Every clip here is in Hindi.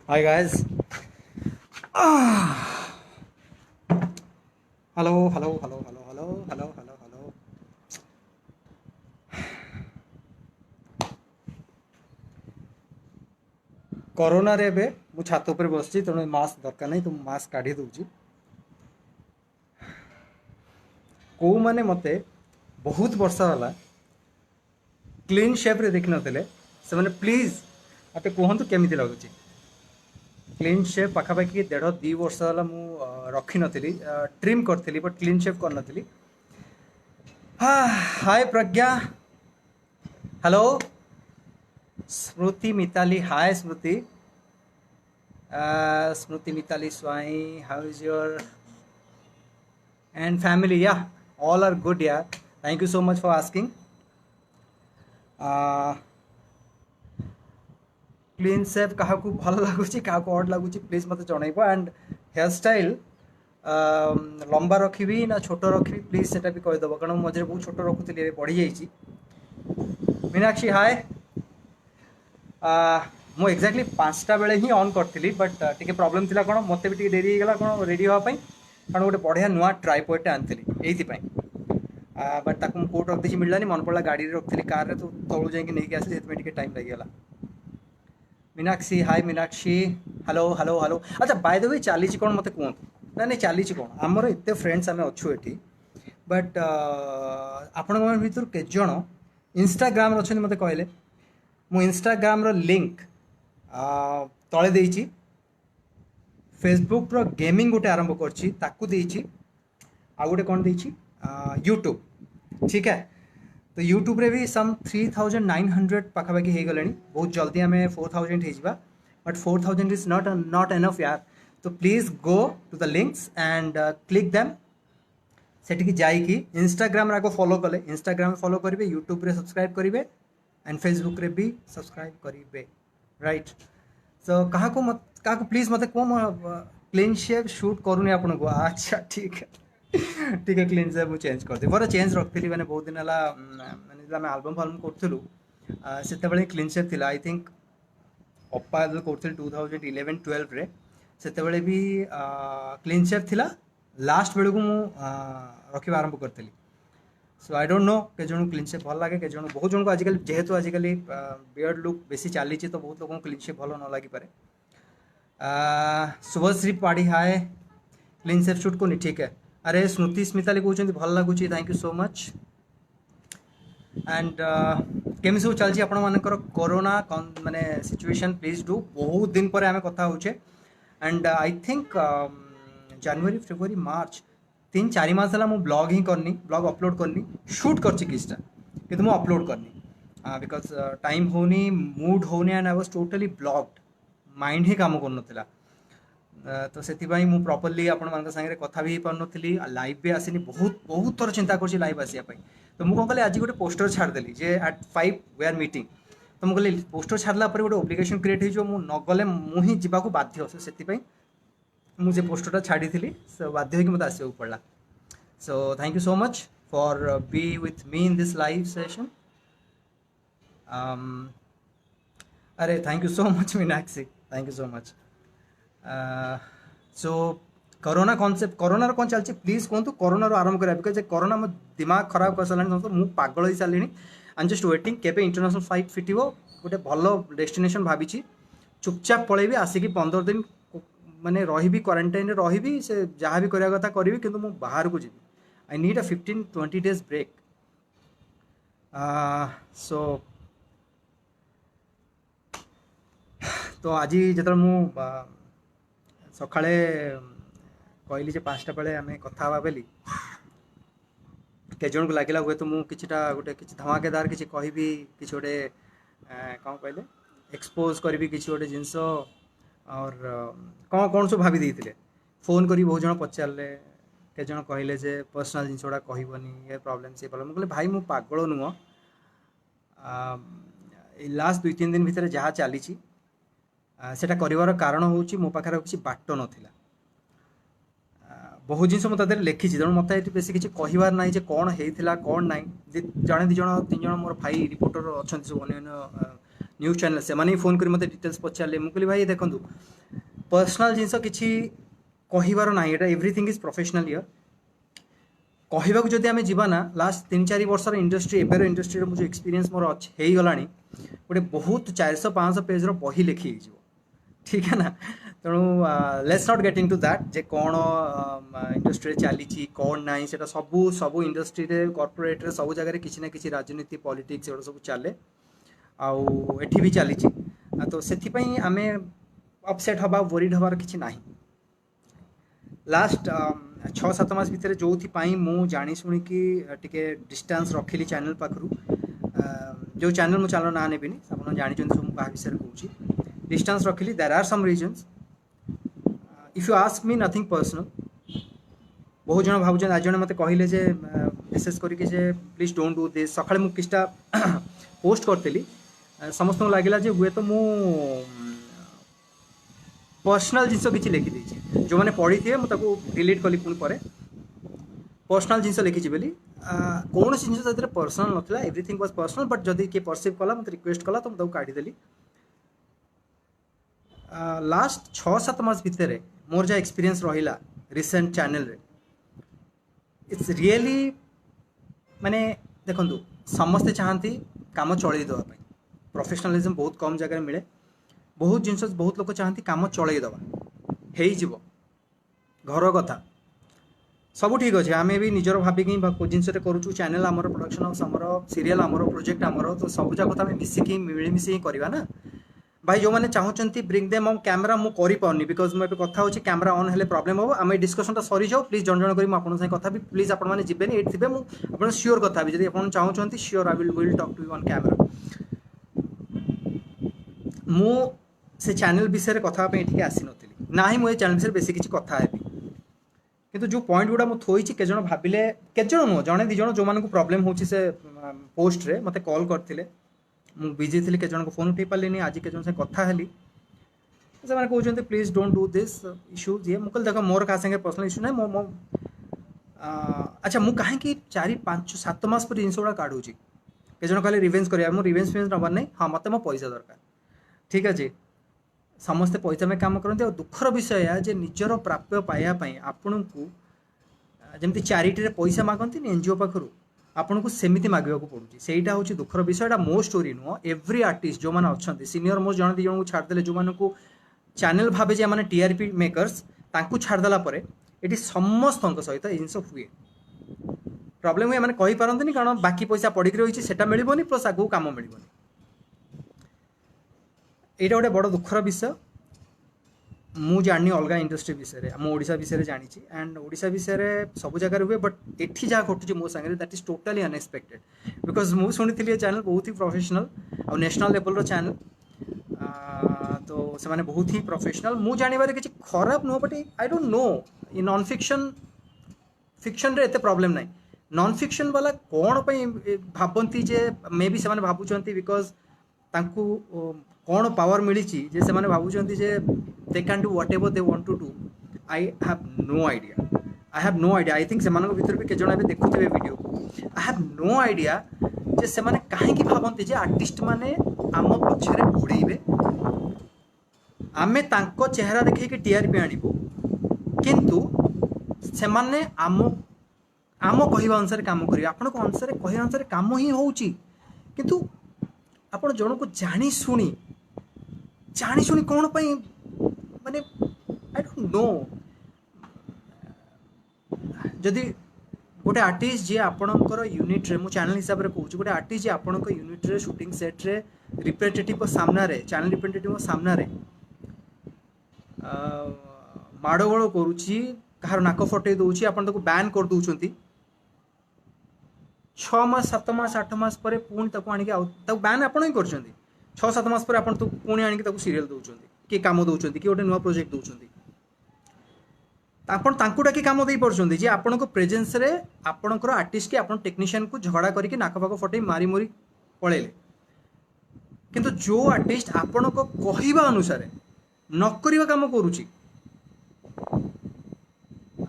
Hi guys. Hello, hello, hello, hello, hello, hello, hello, hello. Corona रे बे मु छात ऊपर बसची तेणु मास्क दरकार नहीं तो मास्क काढ़ी दूची को माने मते बहुत वर्ष होला क्लीन शेप रे देखि नथिले से माने प्लीज मते कहंतु केमिति लागुची क्लीन शेप पाखापाखि 1.5-2 वर्ष होला मु रखी नथिली ट्रिम करथिली बट क्लीन शेप कर नथिली हाय प्रज्ञा hello Smriti Mitali hi Smriti Smriti Mitali Swai, how is your and family? Yeah, all are good. Yeah, thank you so much for asking. Clean shape काहाकू भल लगुची काहाकू ऑड लगुची प्लीज मते जणाइबो एंड हेयर स्टाइल लंबा रखिबी ना छोट रखिबी प्लीज सेटा भी कहि दबो कारण मझे बहुत छोट रखुतली ए बढ़ी जाईची मीनाक्षी हाय मु एक्जाक्टली 5टा बेले ही ऑन करथिली बट टिके प्रॉब्लम थिला कोन मते भी टिके देरी हे गेला कोन रेडी होवा पई कारण गोटे बढ़िया नुआ ट्राइपॉड टे आनथिली एथि पई बट ताकू कोट रख देछि मिललानी मन पड़ला गाड़ी रे रखथिली कार रे तो तळु जाई कि नै के आसली एथि टिके टाइम लागि गेला मीनाक्षी हाय मीनाक्षी हेलो हेलो हेलो अच्छा बाय द वे चली कोन मते कोन ना नहीं चली कोन हमर एते फ्रेंड्स हमें अछु एठी बट आपण मन भीतर के जण इंस्टाग्राम रे अछन मते कहले मु इंस्टाग्राम रो लिंक तले देइछि फेसबुक रो गेमिंग गोटे आरंभ करछि ताकू देइछि आ गोटे कोन देइछि यूट्यूब ठीक है तो यूट्यूब रे भी सम 3900 पाखापाखि हो गलानी बहुत जल्दी आम 4000 हो बट 4000 इज नॉट एनफ यार तो please go to the links and click them सेठी जाइकी इंस्टाग्राम आगे फॉलो कले इंस्टाग्राम फॉलो करेंगे यूट्यूब रे सब्सक्राइब करेंगे एंड फेसबुक रे भी सब्सक्राइब करेंगे राइट सो क्या प्लीज मत कह क्लीन शेप शूट करूनी आपन को अच्छा ठीक है ठीक है क्लीन शेप मुझे चेंज कर दे पर चेंज रखी मैंने बहुत दिन है मैंने आलबम फालबम करूँ से क्लीन शेप थी आई थिंक अप्पा करूँ 2011-12 रे से भी क्लीन शेप थिला लास्ट बेलू मु रखा आरंभ करी सो आई डोंट नो के जन क्लीन शेप भल लगे के जन बहुत जन को आजिकल जेहेतु आजिकल बियर्ड लुक बेसी चली तो बहुत लोगों क्लीन शेप भल न लगी पारे शुभश्री पाड़ी हाय क्लीन शेप शूट को ठीक है अरे स्मृति स्मिताली कहते भल लगुच thank you so much and केमी सब चलती आपण मानकर कोरोना माने सिचुएशन प्लीज डू बहुत दिन पर आम कथा होचे and I think January February March 3-4 मास है मुझे ब्लॉग ही करनी ब्लॉग अपलोड करनी शूट कर किछटा कि मुझे अपलोड करनी बिकज टाइम होनी मूड होनी and I was totally blocked mind ही काम कर तो से मुझे प्रॉपर्ली आपण मान सागर कथा भी पार नी लाइव भी आसनी बहुत बहुत थर चिंता कर लाइव आसापी तो मुझे कौन कल आज गोटे पोस्टर छाड़देली जे एट 5 वी आर मीटिंग तो मुझे कहली पोस्टर छाड़ला गोटे ओब्लिगेशन क्रिएट हो नगले मुझे जावाक बाध्य से मुझे पोस्टर छाड़ी थी सो बाध्य होगी मत आसवाक पड़ा so thank you so much for be with me in this live session अरे thank you so much Meenakshi thank you so much so corona concept corona कौन चलती प्लीज कहतु कोरोना आरंभ करा बिकज कोरोना मो दिमाग खराब कर सारे मुझे पागल हो सारे आई एम जस्ट वेटिंग केबे इंटरनेशनल फ्लाइट फिटिबो गोटे भल डेस्टिनेशन भावी चुपचाप पलैबी आसिकी 15 दिन माने रही क्वारंटाइन रही से जहाँ भी करवा कथा करी कि बाहर को जी I need a 15-20 days break so तो आज जो मु सकाळे कहली 5टा बेले आम कथा बोली के जन को लगे हुए तो मुझे गोटे कि धमाकेदार किसी कहि कि गोटे कौन कहले एक्सपोज करी कि गोटे जिनस और कौन कौन सब भाभी देते फोन करी बहुत जन पचारे के जन कहले जे पर्सनल जिन गुड़ा कहबनी ये प्रॉब्लम से प्रॉब्लम कहले भाई मु पागल नुह लास्ट 2-3 दिन भितर जहाँ चली सेटा करिवार कारण हूँ मो पाखे किसी बाट नाला बहुत जिन मत लिखी तेणु मत बेस किसी कहबार ना जे कौन होता कौन ना जड़े 2 जन 3 जन मोर भाई रिपोर्टर अच्छा सब अन्य न्यूज़ चैनल से मैंने फोन कर मते डिटेल्स पचारे मुझे भाई देखो पर्सनल जिनस किसी कहबार ना ये एवरीथिंग इज प्रोफेशनल हियर कहवा जदि आम जाना लास्ट 3-4 वर्षर इंडस्ट्री एबर इंडस्ट्री जो एक्सपीरियंस मोर अच्छे हो गला गोटे बहुत 400-500 पेज्र बही लिखी ठीक है ना तेणु let's not get into that जे कौन इंडस्ट्री चली कौन ना से सबू सबू इंडस्ट्री कॉर्पोरेट रे सब जगह किसी ना किसी राजनीति पॉलिटिक्स एगुड़ा सब चले आउ एठी भी चली तो से आम अपसेट हवा वरीड हबार किसी ना लास्ट 6-7 मास भितर जो मु जानी शुणी कि टिके डिस्टेंस रखिली चैनल पाखरु जो चैनल मु चैनल ना नेबिनी आप जानते क्या विषय कहूँ डिस्टेंस रखिली there are some reasons if you ask me nothing personal बहुत जन भाव आज जन मत कहले जे विशेष करके प्लीज डोंट डू दिस सकाଳେ मु किछटा पोस्ट करतेली समस्त लगे जे हुए तो मु पर्सनल जिनस किसी लिखिदी जो मैंने पढ़ी थे मुझे डिलीट कली पुणी पर पर्सनल जिनस लिखी बोली कौन जिन पर्सनल नाला एवरीथिंग वाज पर्सनल बट जदि किए परसीव कला मत रिक्वेस्ट कला तो मुझे काढ़ीदेली लास्ट 6-7 मास भितर मोर जहाँ एक्सपीरियंस रहा रिसेंट चैनल रे इट्स रियली माने देखो समस्ते चाहती काम चलई देवाई प्रोफेशनलिज्म बहुत कम जगह मिले बहुत जिनस बहुत लोग चाहती काम चलई दवा घर कथा सब ठीक अच्छे आम भी निजर भाविक जिनस करूँ चैनल आमर प्रोडक्शन हाउस आमर सीरियल आमर प्रोजेक्ट आमर तो सब जाक आम मिसिकी मिलमिशी करवा ना भाई जो मैंने चाहते ब्रिंग देम ऑन कैमरा मु करि पाउनी बिकॉज मुझे कथा होची कैमरा ऑन हेले प्रॉब्लम हो आम डिस्कशन सरी जाओ प्लीज जन जन करी आपन से कथा भी प्लीज आपण माने जिबेनी एट थिबे मु आपण श्योर कथा भी जदि आपण चाहते sure I will talk to you on camera मु से चैनल विषय कथा पे एठी आसी नथिली ना ही मु चैनल विषय बेसी किछि कथा हेबी किंतु जो पॉइंट गुडा मु थोइछि के जण भाबिले के जण नो जणे दि जण जो मानकु प्रॉब्लम होछि से पोस्ट रे मते कॉल करथिले मु बिजी थी के जन को फोन उठे पारे आज के जन से कथा हेली से मैंने कहते please don't do this issue जी मुझे देख मोर क्या संगे पर्सनल इश्यू ना मो अच्छा मु कहीं 4-5-7 मास पर जिन गुड़ा काढ़ू के जन कहले रिवेंज कर रिवेंज फिवेंज नबार नहीं हाँ मत मो पैसा दरकार ठीक अच्छे समस्ते पैसा में काम करते और दुखर विषय है जे निजर प्राप्य पाइबापी आपण को जमी चैरिटी पैसा मागती एनजीओ पाखु आपन को सेमिति मांगवा पड़ू से हूँ दुखर विषय मो स्टोरी नुह एव्री आर्टिस्ट जो मैंने अच्छा सीनियर मोस्ट जन 2 जन को छाड़दे जो मानक चैनल भावे जे मैंने टीआरपी मेकर्स तांकु छाड़देला ये समस्त सहित जिनस हुए प्रॉब्लम हुए मैंने कही पारती कारण बाकी पैसा पड़ी रही है मिलबनी प्लस आगू कम मिलबनी यहाँ गोटे बड़ दुखर विषय मु जानी अलग इंडस्ट्री विषय में ओडिशा विषय जानी एंड ओडिशा विषय सब जगह हुए बट एठी जहाँ घटुचे मो संगे that is totally unexpected because मु शुणी चैनल बहुत ही प्रोफेशनल और नेशनल लेवल चैनल तो से माने बहुत ही प्रोफेशनल मु जानिबारे किछि खराब नो but I don't know in non fiction रे एते प्रॉब्लम नहीं नॉन फिक्शन वाला कौन भावती जे मे बी से भावुंट बिकॉज तांकू कौन पावर मिली जे से भावुंट जे they can do whatever they want to do I have no idea I think से भीतर भी केजन ए देखुवे video I have no idea जे से कहीं भावती जे आर्टिस्ट माने आम पछरे घोड़े आमे तांको चेहरा देखिए टीआरपी आनिबो किंतु से माने आम कहवा अनुसार काम करेंगे आपण को अनुसार कहवा अनुसार काम ही होउची किंतु आपण जन को जानी शुणी कौन पाई माने आई डोंट नो जदि गोटे आर्टिस्ट जी आपणकर यूनिट रे मु चैनल हिसाब से कहूँ गोटे आर्टिस्ट जी आपणक यूनिट रे शूटिंग सेट रे रिप्रेजेंटेटिव सामने चैनल रिप्रेजेंटेटिव सामने माड़गोल करुच्ची कहार नाक फटे दूसरी आप बैन कर दौरान 6 मास 7 मास 8 मास पर पुणी आनिक बैन आप ही कर 6-7 मास पर आप पुणी आनिक सीरियल दौरान किए कम दौरान कि गोटे नुआ प्रोजेक्ट दौरान आपन डाकी कम दे पार्टी जे आपण प्रेजेन्स रे आपणकर आर्टिस्ट की आपन टेक्नीशियन को झगड़ा करके नाक फाक फटे मारी मुरी पलैले किंतु जो आर्टिस्ट आपण कहवा अनुसार नक कम करुच्ची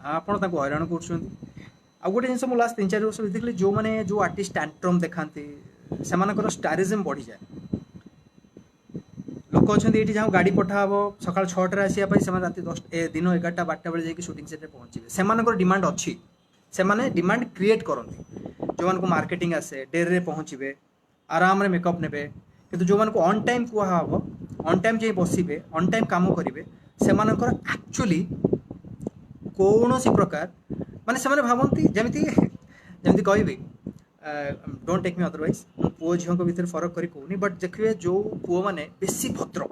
आपड़ हैरान कर गोटे जिन लास्ट 3-4 वर्ष देखिए जो मैंने जो आर्टिस्ट टैंट्रम देखा से स्टारिज्म बढ़ी जाए लोक अच्छा ये जहाँ गाड़ी पठा हम सका 6टार आसपाई से रात 10 दिन 11टा 12टा बेले जाकि शूटिंग सेट पहुँचे से डिमांड अच्छी से डिमांड क्रिएट करती जो मानक मार्केटिंग आसे डेरे पहुँचे आराम रे मेकअप ने कि जो मानक ऑन टाइम कहब ऑन टाइम जाई बसबे ऑन टाइम काम करेंगे से एक्चुअली कौन सी प्रकार माने से भावती जमी जमी कह डोंट टेक मी अदरवाइज पुओ झील भितर फरक करी कहूनी बट देखिए जो पुओ मैंने बेसी भद्र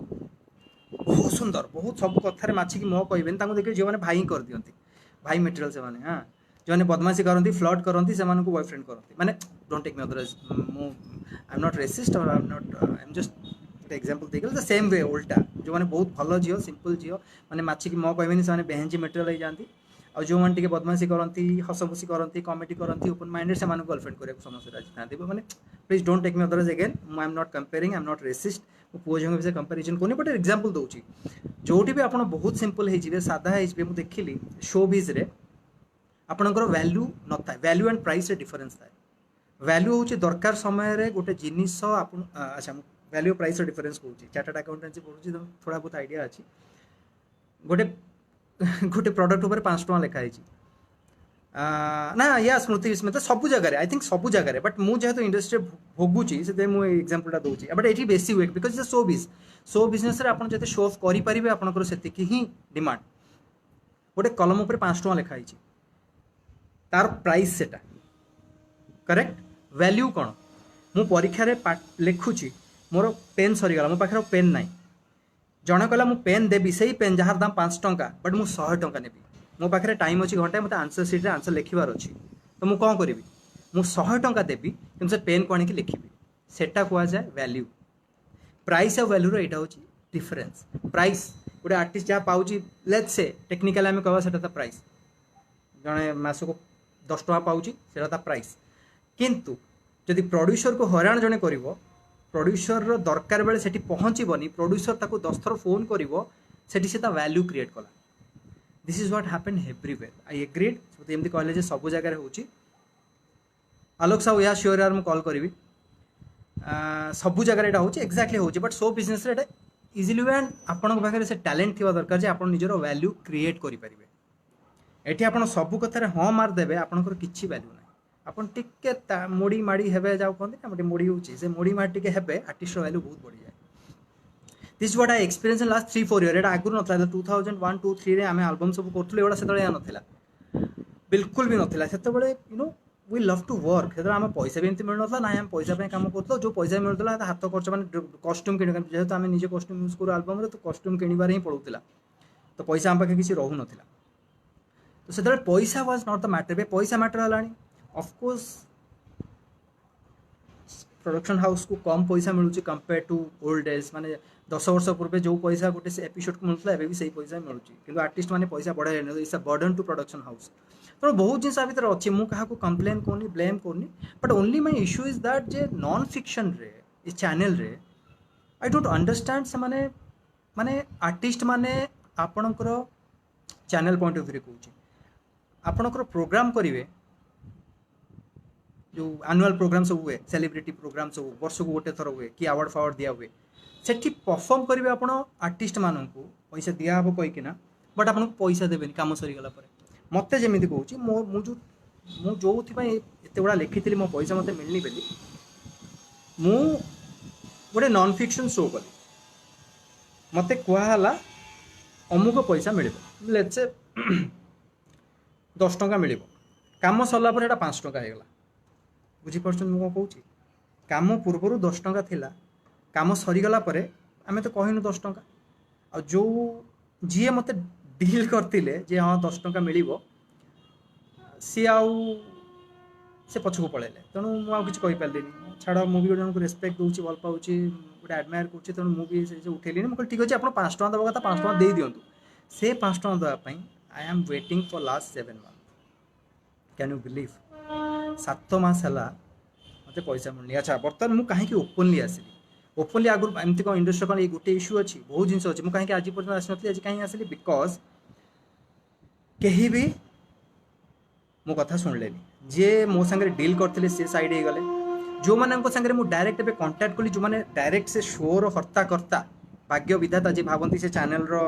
बहुत सुंदर बहुत सब कथार माछिकी मो कहबे देखिए जो मैंने भाई कर दिखती भाई मेटेरियल से माने हाँ जो मैंने बदमाशी करती फ्लर्ट करती से बॉयफ्रेंड करती माने don't take me otherwise I am not racist और आई एम जस्ट एग्जांपल देखिए सेम वे उल्टा जो मैंने बहुत भल झील सिंपल झील मैंने माछिकी मो कहबे से बेहेंजी मेटेरियल हो जाती और जो मैंने बदमाशी करती हसखुशी करती कमेडी करती ओपन माइंडेड से गर्लफ्रेंड करने समस्त राजी था मैंने please don't take me otherwise again I am not comparing I am not racist पुओ झील विषय कंपेरिजन कौन बट एग्जांपल दूसरी जोटी भी आप बहुत सिंपल हो सादा हो देखिली शो बिज्रे आपंकर वैल्यू न था वैल्यू एंड प्राइस डिफरेन्स थाए वैल्यू हूँ दरकार समय गोटे जिनिस अच्छा वैल्यू प्राइस डिफरेन्स कहूँ चार्टर्ड अकाउंटेंसी पढ़ुची तो थोड़ा बहुत आइडिया अच्छी गोटे गोटे प्रडक्ट उपर 5 टଙ୍କା लिखाई ना या स्मृति विस्मृत सब जगह आई थिंक सब जगह बट मुझे इंडस्ट्री भोगुची से मुझे एग्जांपल दूसरी बट ये बेसी हुए बिकज शो बिजनेस आप जो शो ऑफ करेंगे आपंकर से ही डिमांड गोटे कलम उपर 5 टଙ୍କା लिखाई तार प्राइस सेटा करेक्ट वैल्यू कौन मु परीक्षा लिखुची मोर पेन सरीगला मो पाखे पेन नाई जड़े कहला मुझे पेन देवी से पेन जार दाम 5 टଙ୍କା बट मुझे 100 टଙ୍କା नेबी मो पाखे टाइम अच्छी घंटे मतलब आंसर सीट्रे आंसर लिखार अच्छी तो मुझे कौन करी मुझे 100 टଙ୍କା देवी कि से पेन को आनिक लिखी सेटा कहुए वैल्यू प्राइस और वैल्यू यहाँ हूँ डिफरेन्स प्राइस गोटे आर्टिस्ट जहाँ पाँच लेट्स से टेक्निकाली आम कहवा प्राइस जड़े मसक 10 टଙ୍କା पाँच से प्राइस किंतु जदि प्रोड्यूसर को हराण जड़े कर प्रोड्यूसर दरकार बेले से पहुँचबनी प्रोड्यूसर ताको 10 थर फोन करी से वैल्यू क्रिएट कला this is what happen everywhere I agreed एमती कहले सब जगह हो आलोक साहू या श्योर यार मुझे कॉल करी सब जगह यहाँ हूँ एक्जाक्टली हूँ but show business easily and आपण पाखे से टैलेंट थी दरकार जे आप निजर वैल्यू क्रिएट करेंगे ये आप सब कथार हाँ मारदेवे आपंकर किसी वैल्यू ना आपन टिके मोड़ी माड़ी हेबे जाऊ कहते ना मोड़ी हो मोड़ी माड़ी टे हेबे आर्टिस्ट वैल्यू बहुत बढ़ी जाए this what I experience in last 3-4 year एटा आगुर नथला 2001-2-3 रे आमे एल्बम सब करथले एडा सेतले या नथिला बिल्कुल भी नथिला सेतबेले you know we love to work सेतबेले आमे पैसा भी एंती मिल नथला ना हम पैसा पे काम करथलो जो पैसा मिलतला हाथ खर्च माने कॉस्ट्यूम किन जेहेतु आमे निजे कॉस्ट्यूम यूज करू एल्बम रे तो कॉस्ट्यूम किनिबार ही पड़ुतला तो पैसा हम पाखे किसी रहू नथिला तो सेतबेले पैसा वाज नॉट द मैटर बे पैसा मैटर हलानी ऑफ कोर्स प्रोडक्शन हाउस को कम पैसा मिलूँ कंपेयर टू ओल्ड डेज माने 10 वर्ष पूर्व जो पैसा गोटे से एपिसोड को मिलता है से पैसा मिलूँ कि आर्टिस्ट मैंने पैसा बढ़ाई it's a burden to production house तो बहुत जिन भितर अच्छे मुझे क्या कंप्लेन करनी ब्लेम करनी but only my issue is that J non fiction रे इस चैनल रे आई डोंट अंडरस्टैंड से माने आर्टिस्ट माने आपणकर चैनल पॉइंट ऑफ व्यू कहूँ आपणकर प्रोग्राम करेंगे जो एनुअल प्रोग्राम सब हुए सेलिब्रिटी प्रोग्राम सब वर्ष को गोटे थर हुए कि अवार्ड फावार्ड दिया हुए सेठी परफॉर्म करेंगे आप आर्टिस्ट मानक पैसा दिया हम कहीकिना बट आपको पैसा देवेनि कम सरीगला मत जमी कहूँ मु जो एत गुड़ा लिखी मो पैसा मत मिलनी बोली मु गोटे नॉन फिक्शन शो कली मत कहला अमुक पैसा मिल लेट्स 10 टଙ୍କା मिल कम सरला 5 टଙ୍କା होगा बुझीपार मुझे कौन कम पूर्वर 10 टଙ୍କା थिला कम सरीगला आम तो कहनु 10 टଙ୍କା आ जो जी मत डील करते जे हाँ 10 टଙ୍କା मिल सी से पछक पलैले तेणु मुझे कहीपरि छाड़ मुझे गोटे जन रेस्पेक्ट दूसरी भल पाँच गोटे आडमायर कर तेणु मुझे उठेली मुझे ठीक अच्छे आप 5 टଙ୍କା देवा कथा 5 टଙ୍କା दे दिंतु से 5 टଙ୍କା देवाई I am waiting for last 7 months can you believe 7 मास है मत पैसा मिलनी अच्छा बर्तमान मुझे कहीं ओपनली आसली ओपनली आगुरी एमती कौन इंडस्ट्री कौन ये गोटे इश्यू अच्छी बहुत जिन अच्छी मुझे कहीं आज पर्यटन आसनी आज कहीं आसली बिकज कहीं भी मो कथा शुणिले जे मो सांगे डील करते सी साइड हो गले जो मानक सांगे मुझे डायरेक्ट ए कंटाक्ट कली जो मैंने डायरेक्ट से शोर हर्ता करता भाग्य विधाता जी भावती से चैनल रो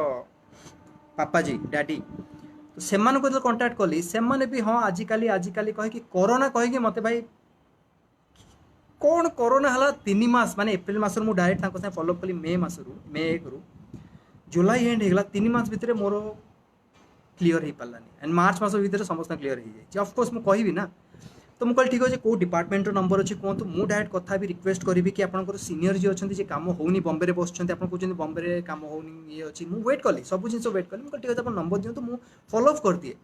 पापा जी डैडी तो से कंटाक्ट कली से भी हाँ आजिकाली कहे कि कोरोना कहे मत भाई कौन कोरोना हला 3 मास माने एप्रिल मास मु डायरेक्ट फॉलोअप कली मे 1 रु जुलाई एंड होगा 3 मास भितर मोर क्लीयर हो पारानी एंड मार्च मास भितर समस्त क्लीयर हो जाए ऑफकोर्स मुझे कहि ना तो मुझे ठीक अच्छे कौ डिपार्टमेंट नंबर अच्छे कहतु मुझे डायरेक्ट कथा भी रिक्वेस्ट करी कि आपंकर सीनियर जी अच्छा जी कम होनी बम्बे में बस आप कहते बम्बे में कम होनी ये अच्छी मुझे वेट कली सब जिन वेट कली मुझे ठीक अच्छे नंबर दिखाँ मुझे फॉलोअप कर दिए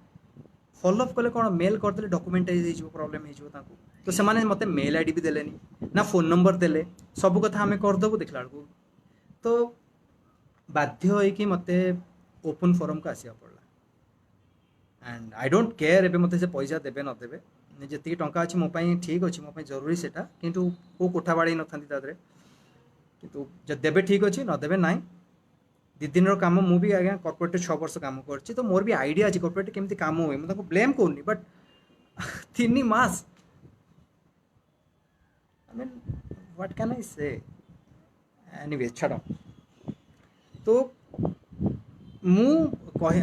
फॉलोअप कले कौन मेल करदे डॉक्यूमेंटाइज हो प्रोब्लेम हो तो से मत मेल आईडी भी देलेनी ना फोन नंबर देले सब कथा आम करदेबू देखला बेलू तो बाध्य होइकी मते ओपन फोरम को आसिया पड़ला एंड आई डोंट केयर एबे मते से पैसा देबे न देबे जी टंका अच्छी मोपाई ठीक अच्छे मोपाई जरूरी सेटा किंतु को कोठा बाड़ी न था किंतु जब देबे ठीक अच्छे न देबे नाई 2 दिन काम मुझे आज्ञा कॉर्पोरेट 6 वर्ष काम कर तो मोर भी आइडिया अच्छी कॉर्पोरेट केमती काम हुए मुझे ब्लेम करनी but 3 mass I mean what can I से एनीवे छाड़ तो मु कह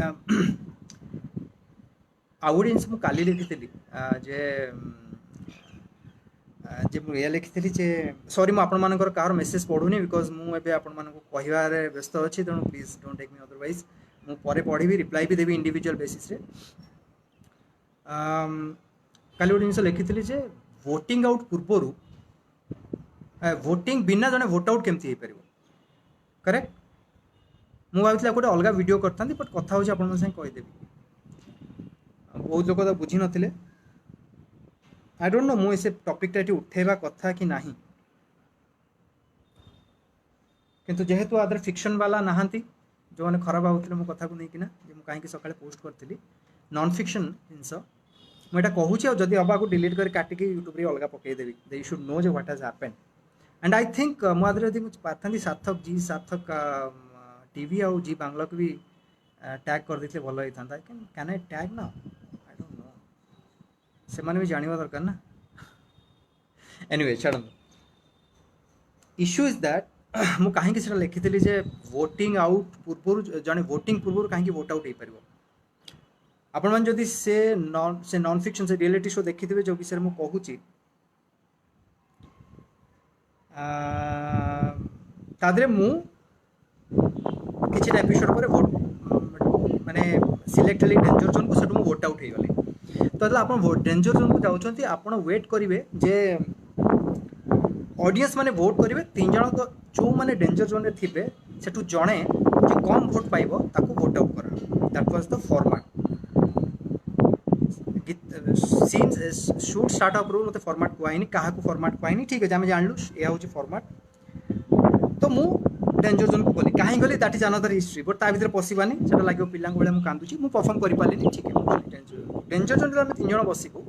आउ गोटे जिन काली लिखी जे जे मुझे लिखी जे सॉरी मुझे आपंकर कहार मेसेज पढ़ुनी बिकज मुझे आपण कहबार व्यस्त अच्छी तेणु please don't take me otherwise मुझे पढ़ी रिप्लाई भी देवी इंडिविजुअल बेसिस रे काली गोटे जिन लिखी जे वोटिंग आउट पूर्वर वोटिंग बिना जड़े भोट आउट केमती हो पार करेक्ट मुझे भाई गोटे अलग वीडियो करता बट कथा हूँ आप कहीदेवी बहुत लोग तो बुझी नथिले आई डोंट नो मुझे टॉपिक टा उठेबा कथा कि नहीं किंतु जेहेतु आदर फिक्शन वाला नहांती जो मैंने खराब भावुले मो कथा को लेकिन कहीं सकाଳେ पोस्ट करी नॉन फिक्शन जिनस मुझे कहूँ जदि हवा को डिलीट कर काटिक यूट्यूब रे अलग पकईदेवी दे यू शुड नो जो what has happened and I think मुझे यदि पार्थी सार्थक टीवी आउ जी बांग्ला को भी टैग कर देते भल होता कैन आई टैग ना आई डोंट नो से माने भी जानवा दरकार ना एनीवे छाड़ इश्यू इज दैट मु कहीं लिखी जे वोटिंग आउट पूर्व जड़े वोटिंग पूर्व कहीं वोट आउट हो पार आपण मैंने जदि से नॉन फिक्शन से रियलिटी शो देखी थे जो विषय मुझे कहूँ तादरे मु किसी एपिसोड पर वोट माने सिलेक्ट हेली डेंजर जोन को सेटू मु वोट आउट हो गली तो आप डेंजर जोन को जाऊँच आप वेट करेंगे जे ऑडियंस माने वोट करेंगे 3 जन जो माने डेंजर जोन रे थिबे सेटू जणे जो कम वोट पाइबो ताको वोट आउट करा that was the format scene shoot start up रू मते फॉर्मेट कहनी क्या फॉर्मेट कहनी ठीक है आम जानलु यह हूँ फॉर्मेट तो मु डेंजर जोन को गली कहीं गली that is another history but ता भीतर पशिबानी सेटा लगे पिला भाई मुझे कांदुची मुझे परफॉर्म कर पारे ठीक है डेंजर जोन आम 3 जन बसबू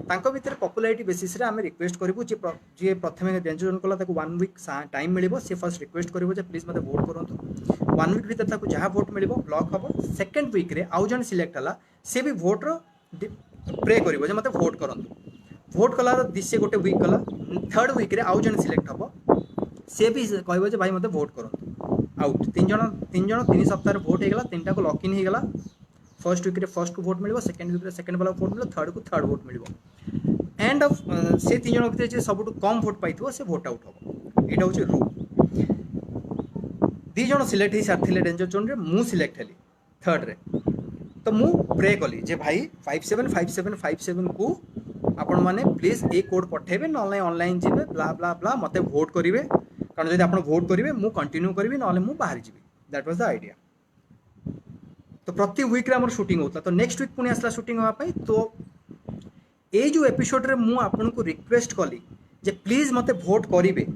तांको भीतर पॉपुलैरिटी बेसिस रे आम रिक्वेस्ट करूँ जी प्रथम डेंजर जोन कला 1 वीक टाइम मिल सी फर्स्ट रिक्वेस्ट करेंगे प्लीज मत वोट करूँ 1 वीक भीतर जहाँ वोट मिल ब्लॉक हम सेकेंड वीक रे आउ जन सिलेक्ट है सी भी भोट्र प्रे कर मत भोट करूँ भोट कलार सी गोटे वीक गला 3rd वीक रे आउ जन सिलेक्ट हम सी भी कह भाई मत भोट करूँ आउट 3 जन 3 सप्ताह भोट होगा 3टा को लॉक इन होगा फर्स्ट वीक रे फर्स्ट को भोट मिल सेकेंड वीक रे सेकेंड वाला भोट मिल 3rd को 3rd vote mill end of से 3 जन भीतर सब कम भोट पाई से भोट आउट हम यहाँ हूँ रूल 2 जन सिलेक्ट हो सारी डेंजर जोन रे मु सिलेक्ट हेली 3rd रे तो मु प्रे कली जे भाई 575757 को आपण माने प्लीज ए कोड पठेबे न ऑनलाइन जीवे ब्ला ब्ला ब्ला मते वोट करिवे कारण जदि आपण वोट करिवे मु कंटिन्यू करिवे न मु बाहर जीवी दैट वाज द आइडिया तो प्रति वीक रे हमर शूटिंग होता तो नेक्स्ट वीक पुणी आसला शूटिंग होगा पाई तो ए जो एपिसोड रे मु आपण को रिक्वेस्ट कली जे प्लीज मते वोट करिवे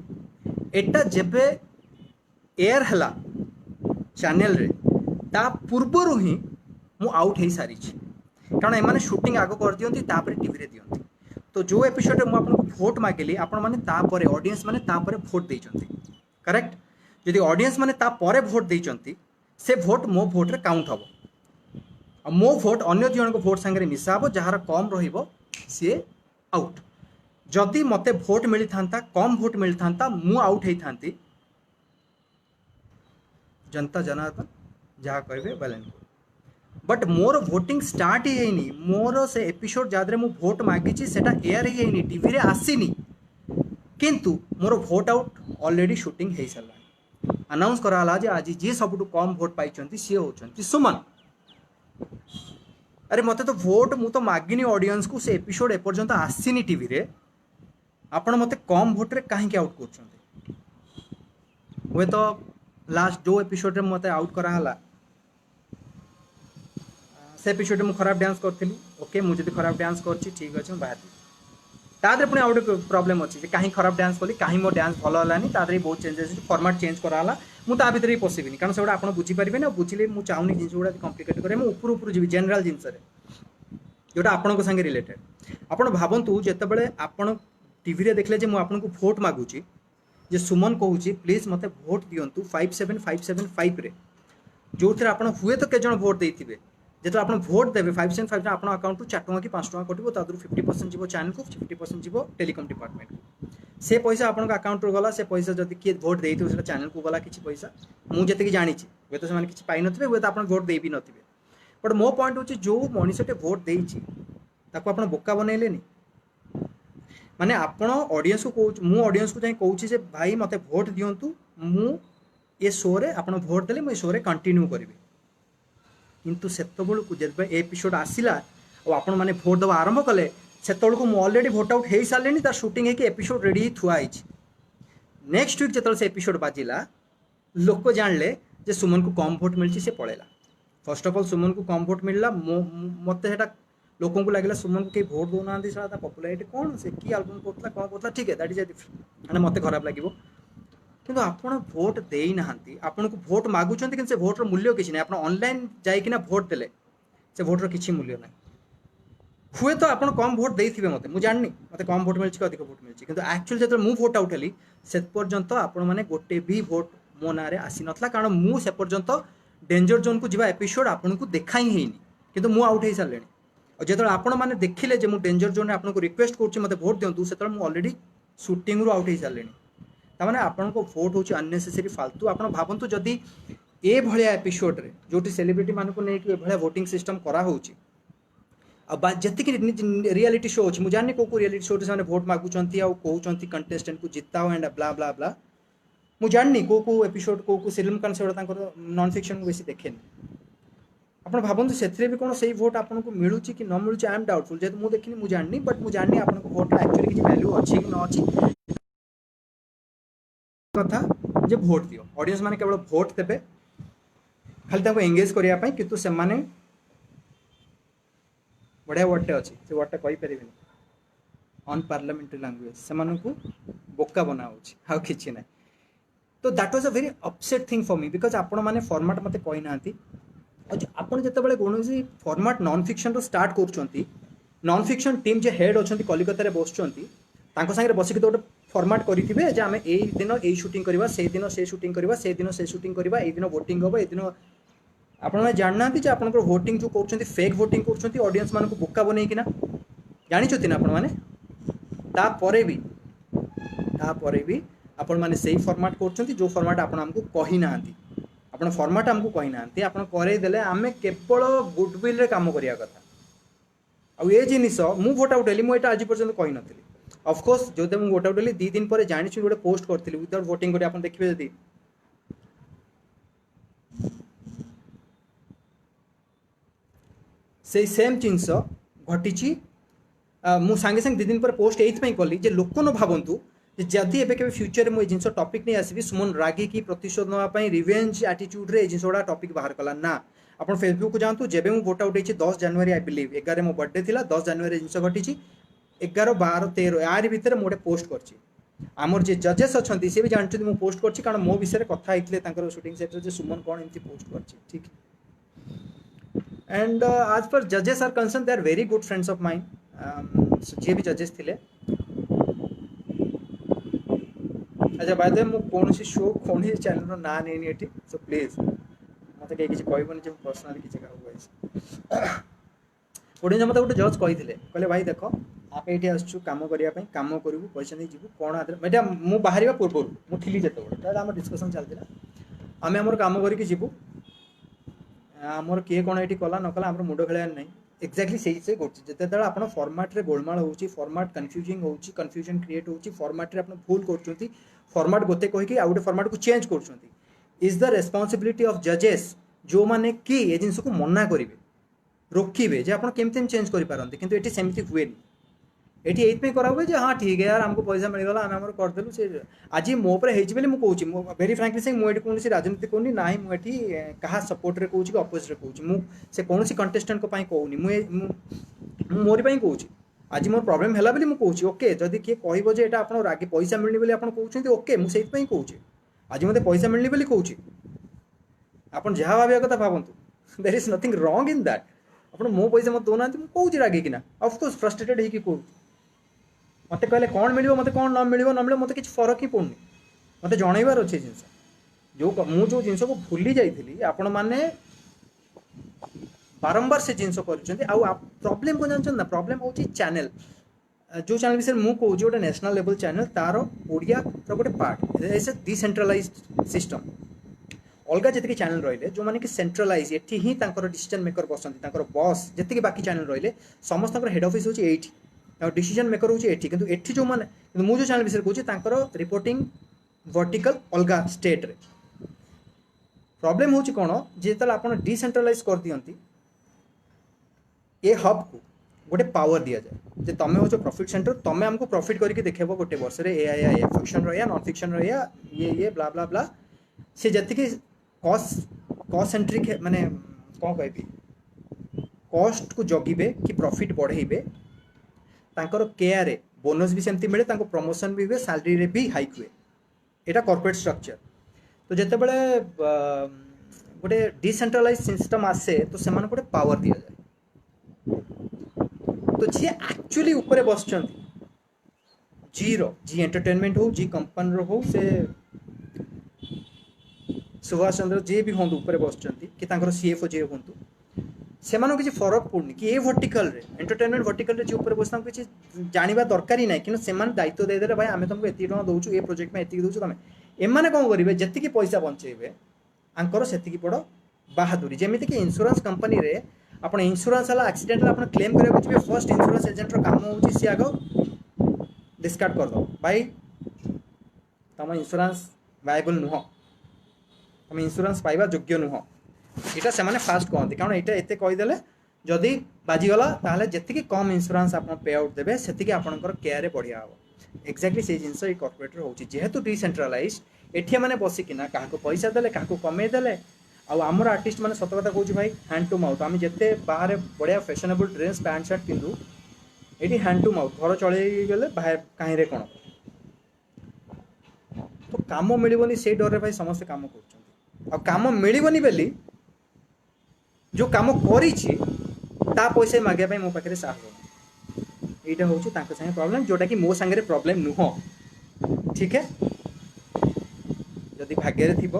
एटा जेबे एयर हला चैनल रे ता पूर्वरु ही मु आउट हो सारी कारण एमाने शूटिंग आग कर दियंती तापर टीवी रे दियंती तो जो एपिसोड मु आपन को वोट मागेली आपण माने तापर ऑडियंस माने तापर वोट देइचंती करेक्ट जदि ऑडियंस माने तापर वोट देइचंती से वोट मो वोट रे काउंट हबो मो वोट अन्य जन को वोट संगे मिसा हबो जहार कम रहिबो सी आउट जदि मते वोट मिली थांता कम वोट मिली थांता मु आउट हेई थांती जनता जनार्दन जहाँ कहे well and good but more voting start ही है मोर से एपिसोड जहाँ मु भोट मागिची सेटा एयर ही है टीवी रे आसीनी किंतु मोर भोट आउट ऑलरेडी शूटिंग हो सारा अनाउंस कराला जे आज जी सबुठु कम भोट पाई सी होती सुमन अरे मत तो भोट मु तो मागिनी ऑडियंस को से एपिसोड एपर्यंत आसीनी टीवी रे आपण मते कम भोट रे कहीं आउट कर हुए तो लास्ट जो एपिसोड रे मते आउट कराला से एपिसोड में खराब डांस करी ओके मुझे खराब डांस कर ठीक अच्छे बाहर तादे पुणी आउ गोटे प्रोब्लेम अच्छी कहीं खराब डांस कली कहीं मो डांस भल है तादे बहुत चेंजेस फॉर्मेट चेंज कराला मुझे भितर ही पशिबिनी कारण से आप बुझीपारे ना बुझे मुझे चाहूनी जिन गुड़ा कम्प्लिकेट करें ऊपर ऊपर जी जेनराल जिनस जोटा आपण संगे रिलेटेड आपण भावतु जितेबाला आपण टीवी देखले मुझे भोट मागुची जे सुमन कहूँ प्लीज मत भोट दिंतु 57575 रे जो थे आप हुए तो कई भोट देते जो आप भोट देवे 575 आप अकाउंट 4 टଙ୍କା कि 5 टଙ୍କା कटो तादर 50% जीव चैनल को 50% जीव टेलीकॉम डिपार्टमेंट को से पैसा आप अकाउंट रू गला से पैसा जब किए भोट देते से चैनल को गला किसी पैसा मुझे जानी हे तो से किसी पाई नथिबे हे तो आप भोट दे भी नथिबे बट मो पॉइंट होची जो मनीषटे भोट देइछि ताको आप बोका बनैलेनी माने आपण ऑडियंस को कहूँ मु ऑडियंस को जाई कहूँ जे भाई मते भोट दियंतु मु ये शो रे आपण भोट देले मु शो रे कंटिन्यू करिवे किंतु सेतबेलू जब एपिसोड आसला और आपण मैंने भोट देवा आरंभ कले से ऑलरेडी भोट आउट हो सारे तार शूटिंग है कि एपिसोड रेडी ही थुआई नेक्स्ट वीक जो से एपिसोड बाजिला लोक जानले जे सुमन को कम भोट मिली से पड़ेगा फर्स्ट ऑफ ऑल सुमन को कम भोट मिलला मत लोक को लगे सुमन को कहीं भोट दौना सारा पपुलारिटी कौन से कि आल्बम करता कौन करता ठीक है दैट इज मैंने मत खराब लगे किंतु आपण भोट देई नहांती आपण को भोट मागुचंती कि से भोटर मूल्य किसी ना आपण ऑनलाइन जाइकिना भोट देले से भोटर किसी मूल्य ना हुए तो आपण कम भोट देइथिबे मते मु जाननी मते कम भोट मिलछि अधिक भोट मिलछि किंतु एक्चुअली जब मु भोट आउट हेली से पर्यंत आपण माने गोटे भी भोट मो नारे आसी नथला कारण मु से पर्यंत डेंजर जोन को जिबा एपिसोड आपण को देखा ही हेनी किंतु मु आउट हे सालेनी और जेतल आपण माने देखिले जे मु डेंजर जोन आपण को रिक्वेस्ट करछि मते भोट दियंतु सेतल मु ऑलरेडी शूटिंग रु आउट हे सालेनी तामाने आपण को भोट होची अननेसेसरी फालतू आपण भावंतु जदी ए भलिया एपिसोड रे जोटी सेलिब्रिटी मान को नै कि ए भलिया वोटिंग सिस्टम करा होची अब जति कि रियलिटी शो होची मु जाननी को रियलिटी शो रे भोट मागुचंती आ कहउचंती कंटेस्टेंट को जिताओ एंड ब्ला ब्ला ब्ला मु जाननी को एपिसोड को सीरियल कान से तांकर नॉन फिक्शन बेसी देखेनी आपण भावंतु सेथरे भी कोन सही भोट आपण को मिलुची कि न मिलुची आई एम डाउटफुल जे मु देखिनी मु जाननी बट मु जाननी आपण को भोट एक्चुअली कि वैल्यू अछि कि न अछि कथा जे भोट दियो ऑडियंस माने केवल भोट देबे खाली ताको एंगेज करिया पई किंतु से माने बढ़िया वर्डटे अछि से वर्डटा कहि परिबिनी ऑन पार्लियामेंट्री लैंग्वेज से माने को बोका बना होछि हाउ किछि नै तो that was a very upset thing for me because आपण माने फॉर्मेट मते कहि नांती आपण जते बेले कोनोसी फॉर्मेट नॉन फिक्शन रो स्टार्ट करचंती नॉन फिक्शन टीम जे हेड अछंती कलिकता रे बसचंती तांको संगे बसिक तो फॉर्मेट करिथिबे जे आमे एई दिन एई शूटिंग करबा से दिन से शूटिंग करबा से दिन से शूटिंग करबा एई दिन वोटिंग होबा एई दिन आपण में जानना जे आपण को वोटिंग जो करचंती फेक वोटिंग करचंती ऑडियंस मान को बोका बनै किना जानि छथि ना आपण माने ता परे भी आपण माने सही फॉर्मेट करचंती जो फॉर्मेट आपण हमको कहि नांती आपण फॉर्मेट हमको कहि नांती आपण करे देले आमे केवल गुडविल रे काम करिया कथा आ ए जिनिस मु वोट आउट हेली मु एटा आज पर्यंत कहि नथिली ऑफ कोर्स जो दे मु वोट आउट हेली 2 दिन पर जानि छि गोटे पोस्ट करथिली विदाउट वोटिंग करी आपण देखिबे जदी से सेम जिनस घटी मु सांगे संगे 2 दिन पर पोस्ट एइथ कली जे लोक न भावंतु जदि एबे के फ्यूचर में जिनस टॉपिक नहीं आसीबी सुमन रागी की प्रतिशोध नवा पई रिवेंज एटीट्यूड रे जिनसोडा टॉपिक बाहर कला ना आपण फेसबुक को जानतु जेबे मु वोट आउट हेछि 10 जनवरी आई बिलीव 11 मो बर्थडे थिला 10 जनवरी जिनस घटी 11 12 13 यार भीतर मोटे पोस्ट करछि आमर जे जजेस अछंती से भी जानछथि मु पोस्ट करछि कारण मो विषय कथा आइतले तांकर शूटिंग सेट रे जे सुमन कोन एंती पोस्ट करछि ठीक एंड आज पर जजेस are concern they are very good friends of mine जे भी जजेस थिले अच्छा बाय द मु कोनसी शो कोनी चैनल रो ना नेनी एठी सो प्लीज मते के किछ कहबोनी जे पर्सनली किछ कहू गाइस ओडिन मते गोटे जज कहिथिले कहले भाई देखो आप एठी आछू काम करिया पई काम करिवु पैसा नै जीवु कोन आदर एटा मु बाहरिबा पूर्व मु थिली जते बड ताला हम डिस्कशन चलतिला आम आम कम करके जीवु आमर किए कौन ये कला न कला आम मुंड खेलार ना एक्जाक्टली से करते आप फर्माट्रे गोलमाल हो फर्माट कन्फ्यूजिंग हो कन्फ्यूजन क्रिएट हो फर्माट्रे आप भूल कर फर्माट गोटे कहीकि आउ गोटे फर्माट को चेंज कर इज द रेस्पॉन्सिबिलिटी ऑफ जजेस जो मैंने कि ये जिनस को मना करेंगे रोकवे जे आप केमती भेज करपारती कितु ये सेमती हुए एटी ये करा हुए हाँ ठीक है यार हमको पैसा मिलगला आम आम करदेलु से आज मो पर मुझे वेरी फ्रांकली से मुझे कौन राजनीति कहूनी ना ही मुझे क्या सपोर्ट कहूँ कि अपोजिट कहूँ मुझे कौन कंटेस्टेंट कहूनी मोरी कहूँ आज मोर प्रॉब्लम है मुझे कहूँ ओके जदि किए कह ये आप रागे पैसा मिलनी आप कहते ओके मुझे कहूँ आज मत पैसा मिलनी बोली कहूँ आप जहाँ भाव कथा भावतु there is nothing wrong in that आप मो पैसा मत दौना मुझे कहूँ रागिकिना ऑफकोर्स फ्रस्ट्रेटेड होगी कहूँ मत कहले कौन मिल मत कौन न मिल न मिले मत किसी फरक ही पड़नी मत जनइबार अच्छे जिनस जो मुझे जिनस को भूली जाइली आपण मैंने बारंबार से जिनस कर प्रॉब्लम को जानते ना प्रॉब्लम हूँ चैनल जो चैनल विषय मुझे कहूँ गोटे नेशनल लेवल चैनल तार ओडिया गोटे part is a decentralise system अलग जी चैनल रही जो मैंने कि सेंट्रलाइज ये ही डिसीजन मेकर बसती बस जी बाकी चैनल रही समस्त हेड ऑफिस हूँ ये डिसीजन मेकर हूँ ये जो मैंने मुझे चैनल विषय कहूँ रिपोर्टिंग वर्टिकल अलग स्टेट रे प्रॉब्लम हूँ कौन जो आप डिसेंट्रलाइज कर दियंती ये हब को गोटे पावर दि जाए जे तुम हो प्रॉफिट सेंटर तुम आमको प्रॉफिट करके देखेब गोटे वर्ष में ए फिक्शन रहा नॉन फिक्शन रहा ये ब्ला ब्ला ब्ला से जी कॉस्ट सेंट्रिक माने कौन कह कॉस्ट को जगिबे कि प्रॉफिट बढ़ेबे तांकर केयर बोनस भी सेमती मिले प्रमोशन भी हुए सैलरी रे भी हाइक हुए यहाँ कॉर्पोरेट स्ट्रक्चर तो जिते बड़े गोटे डिसेंट्रलाइज सिस्टम आसे तो से गोटे पावर दि जाए तो जी एक्चुअली ऊपर बस जी एंटरटेनमेंट हो जी कंपनी हो से सुभाष चंद्र जी भी हूँ ऊपर बस कि सीएफओ जी हूँ से किसी फरक पड़नी कि ये वर्टिकल रे एंटरटेनमेंट वर्टिकल रे जी ऊपर बस किसी जानवा दरकार ही ना कि दायित्व देदे भाई आम तुमको ये टका दौचु ये प्रोजेक्ट में ये दौचु तुम एमाने कौन करेंगे जी पैसा बचेबे आंकर से बड़ बाहादुरी जमीती कि इंश्योरेंस कंपनी रे आप इंश्योरेंस वाला एक्सीडेंट आप क्लेम करा जी फर्स्ट इंश्योरेंस एजेंट काम हो सी आग डिस्कार्ड कर दो भाई तुम इंश्योरेंस वायबल नुह तुम इंश्योरेंस पाइबा योग्य नुह यहाँ से फास्ट कहते कारण यहाँ एत कहीदे जदि बाजिगला ताहले जी कम इंश्योरेंस आप पे आउट देवे से आपंकर केयर बढ़िया हम एक्जाक्टली से जिनस कॉर्पोरेट होेतु डिसेंट्रलाइज एठी मैंने बसिकिना क्या पैसा देले क्या कमे देले आमर आर्टिस्ट मैंने सत कथा कहूँ भाई हैंड टू माउथ आम जिते बाहर बढ़िया फैशनेबल ड्रेस पैंट सार्ट पिंधु ये हैंड टू माउथ घर चलगले बाहर कहीं कौन तो कम मिलनी से डर भाई समस्ते कम कर मिलनी बोली जो कम करी पैसा मागे मो पाखे साहस यहाँ हूँ सागे प्रॉब्लम जोटा कि मो सांगे प्रॉब्लम नुह ठीक है जदि भाग्य थी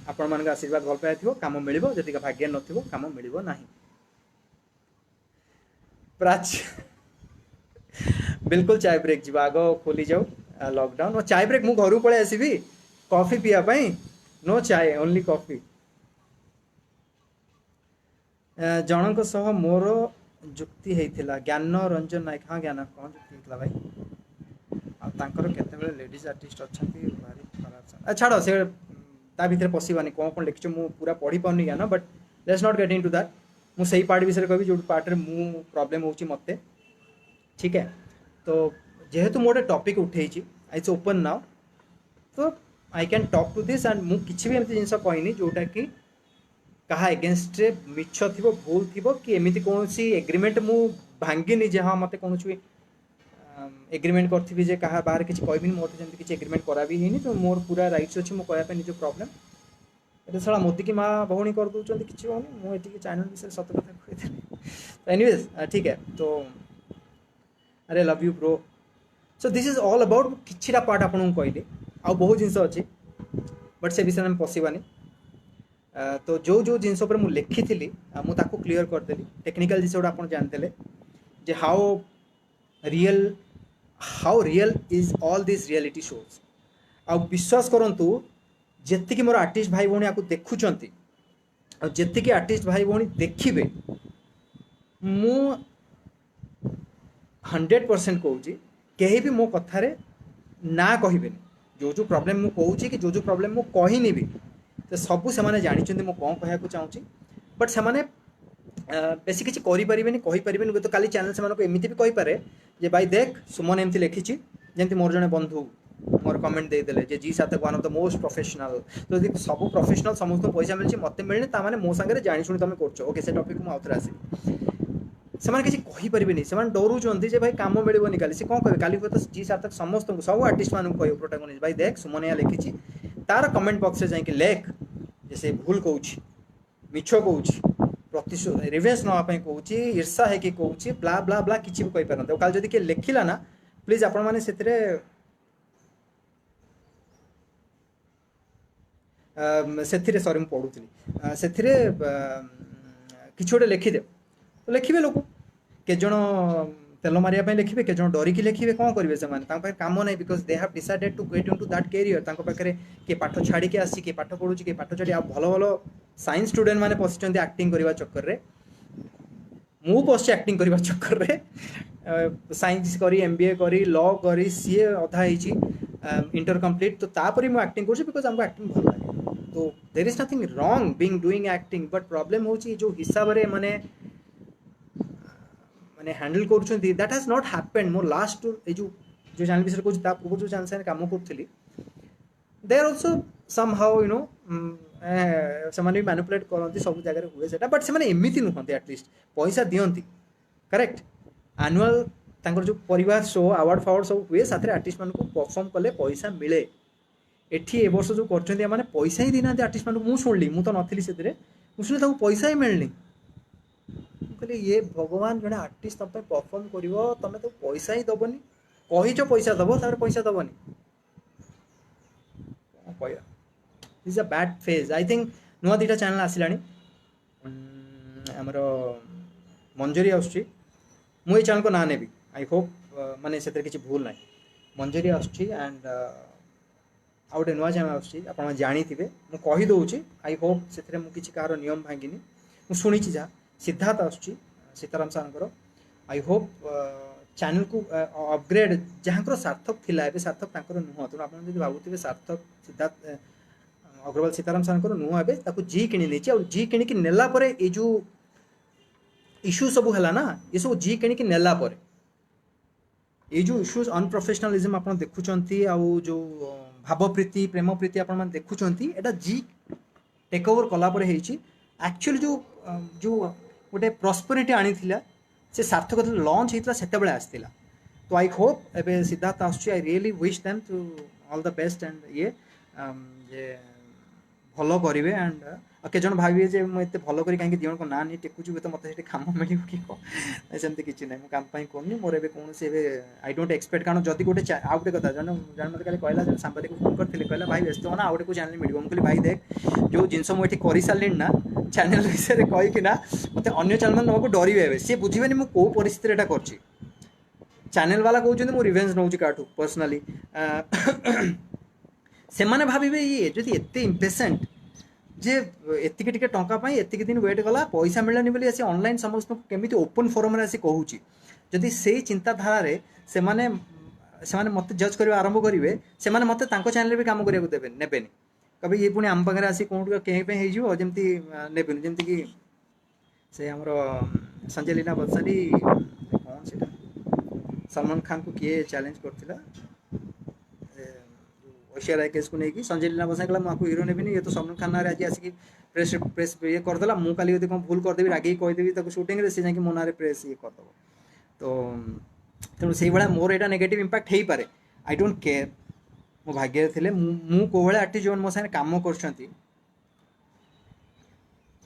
आपण मान आशीर्वाद भल पाए थो कम मिल जदि भाग्य न कम मिल ना प्राच बिल्कुल चाय ब्रेक जी आग खोली जाऊ लॉकडाउन चाय ब्रेक मु घर पलि आसबि कॉफी पीवाई नो चाय ओनली कॉफी जनक सह मोर जुक्ति होता ज्ञान रंजन नायक हाँ ज्ञान कौन जुक्ति होता भाई आर केत लेडीज आर्टिस्ट अच्छा भारी खराब छाड़ से ता भितर पशिबानी कौन कौन लिखी मु पूरा पढ़ी पानी ज्ञान but let's not get into that मुझे पार्ट विषय कह जो पार्ट रे मु प्रॉब्लम होची मते ठीक है तो जेहेतु मोटे टॉपिक उठे इट्स ओपन नाउ तो I can talk to this and मु किछि भी एमती जिनस कहनी जोटा कि कहा एगेन्स्ट रे मिछ थी भूल थी कि एमती कौन एग्रीमेंट मु भांगिनी जहाँ मत कौन एग्रीमेंट करी जे कहा बाहर किसी कहबी मोर जमी किसी एग्रीमेंट करा भी है तो मोर पूरा राइट्स अच्छी मुझे कहना निज प्रॉब्लम ये सारा मोदी की माँ भौणी कर दूसरी किसी होनी मुझे चैनल विषय सत कथा कही एनीवेज ठीक है तो अरे love you bro so this is all about किछिटा पार्ट आपको कहली आ बहुत जिनस अच्छी बट से विषय में पशिबानी तो जो जो जिनस पर मुझे लिखी थी मुझे क्लीयर करदेली टेक्निकल जिस आप जानते जे how real is all this reality shows आ विश्वास करंतु जेतिकी मोर आर्टिस्ट भाई भौणी आपको देखुचंती और जेतिकी आर्टिस्ट भाई भौणी देखिबे मु 100% कहूँ कहीं भी मो कथारे ना कहबेनि जो जो प्रॉब्लम मु कहूँ कि जो जो प्रॉब्लम मु कहनी भी तो सबू से जानी मु कौन कहना चाहूँगी बट से बेसी किसी करें तो काली चैनल से एमती भी कहीपे जे भाई देख सुमन एमती लिखी जमी मोर जड़े बंधु मोर कमेंट देदेले जे जी साथक one of the most professional तो यदि सब प्रोफेशनल समस्त पैसा मिली मत मिलनी ताने मो सागर जानी शुणी तुम कर ओके से टॉपिक को आउथरे आसबि से किसी कहीपरेनि से डरुंच जे भाई कम मिलनी काली से कौन कहे काली हुए तो जी सार्थक समस्त सब आर्टिस्ट मानक कह प्रोटागोनिस्ट भाई देख सुमन या लिखी तार कमेंट बॉक्स में जाकि लेख जे से भूल कहूँ मिछ कहूँ प्रतिशोध रिवेंज नापी कहूँ ईर्षा है कि कहूँ ब्ला ब्ला ब्ला किसी भी कही पारते काल जदि किए लिखिला ना प्लीज आपण मैंने से सॉरी मुझे पढ़ुली से कि गोटे लिखिदे तो लिखे लोक के जन तेल मारे लिखे के जन डरिकी लिखे कौन करेंगे से कम ना because they have decided to get into that career पाखे किए पाठ छाड़ी आसी किए पाठ पढ़ू किए पाठ छाड़ी भल भल साइंस स्टूडेंट मैंने पशिंट एक्टिंग करने चक्कर में मु पशि एक्टिंग करने चक्कर में साइंस करी एमबीए करी लॉ करी सी अधा इंटर कंप्लीट तो तापर मुझे एक्टिंग कर बिकज हमको एक्टिंग भल लगे तो there is nothing wrong being doing acting but problem होची जो हिसाब से माने माने हैंडल कर that has not happened more last जो चैनल विषय कहूँ पूर्व जो चैनल से काम करी they are also somehow you know से मैनिपुलेट करती सब जगह हुए से बट से एमती नुहति एटलिस्ट पैसा दिखती करेक्ट आनुआल तांकर जो परिवार शो अवार्ड फावार्ड सब हुए साथ आर्टिस्ट मान परफॉर्म कले पैसा मिले एठी ए वर्ष जो कर पैसा ही देना आर्टिस्ट मान मुझे शुणिली मुझे तो नी से शुणी पैसा ही मिलनी कहली ये भगवान जड़े आर्टिस्ट तुम परफॉर्म कर तुम तो पैसा ही दबनी कहीच पैसा दब तार पैसा दबनी कह is a bad phase I think नुआ दुटा चैनल आसला आमर मंजरी आसुच्ची मुझे चैनल को ना नेबी आई होप माने से किसी भूल ना मंजरी आसुच्ची एंड आ गए नुआ चैनल आसुच्ची आप जानी मुझे कहीदे आई होप से मुझे कहार नियम भांगिनी मुझे शुणी जहाँ सिद्धार्थ आसुच्ची सीताराम सार आई होप चैनल को अपग्रेड जहाँ सार्थक थिला ए सार्थक नुह तेणु आप भावुवे सार्थक सिद्धार्थ अग्रवाल सीताराम सार नुह ए जी किणी जी किणी नेला ये जो इश्यू सब है ना ये सब जी किणी नेला ये जो इश्यूज अनप्रोफेशनलिज्म आप देखुंट जो भावप्रीति प्रेम प्रीति आप देखुंट एटा जी टेक ओवर कलापर एक्चुअली जो जो गोटे प्रॉस्पेरिटी आनी से सार्थक लॉन्च होता से आसला तो आई होप एबे सिद्धार्थ आसुच्ची I really wish them to all the best and ये जे भल करेंगे एंड के जन भावे जे मुझे भल कर कहीं दिवन को ना नहीं टेकुची तो मतलब कम मिल कि सेमती किसी ना कम करनी मोर ए कौन से आई डोंट एक्सपेक्ट कारण जदि गोटे आउ गोटे कथा जन जन मत कहला जन सांबादिक फोन करते कहला भाई व्यस्त हो ना आउ गोटे चैनल मिल मुझे भाई देख जो जिनस मुझे कर सारे ना चैनल विषय कहीकिना मत अन्य चैनल मैंने नाक डरवे सी बुझे मुझे कौ परिस्थिति कर चैनल वाला कहते मुझे रिवेंज नौ काठू पर्सनाली से मैंने भावे ये जो एत इम्पेसेंट जे एतिक टिके टंका पाई एतिक दिन वेट गला पैसा मिलनी बोली आसी ऑनलाइन समस्त केमी ओपन फोरम आसी कहूँ जदि से चिंताधारा से माने मत जज करवा आरंभ करेंगे से मत चैनल भी कम करने देवे नेबेनि कभी ये पुणी आम पाखे आसी कौन कहीं जमी नेबेनि जमती कि से आमर संजय लीला बंसाली कौन से सलमान खान को किए चैलेंज करथिला ऐश्वर्या राय केस को लेकिन संजय लीला बंसाली कहला आपको हीरो नेबिनी ये तो सलमान खान आज आसिक प्रेस प्रेस ये करदेला मुझे काली कौन भूल करदेवी रागे कहीदेवी शूटिंग से जाकि मो ना प्रेस ये करदेव तो तेणु से भाया मोर यहाँ नेगेटिव इंपैक्ट हो पारे आई डोंट केयर मो भाग्य थे मु कौ भाई आर्टिस्ट जो मो सागे कम कर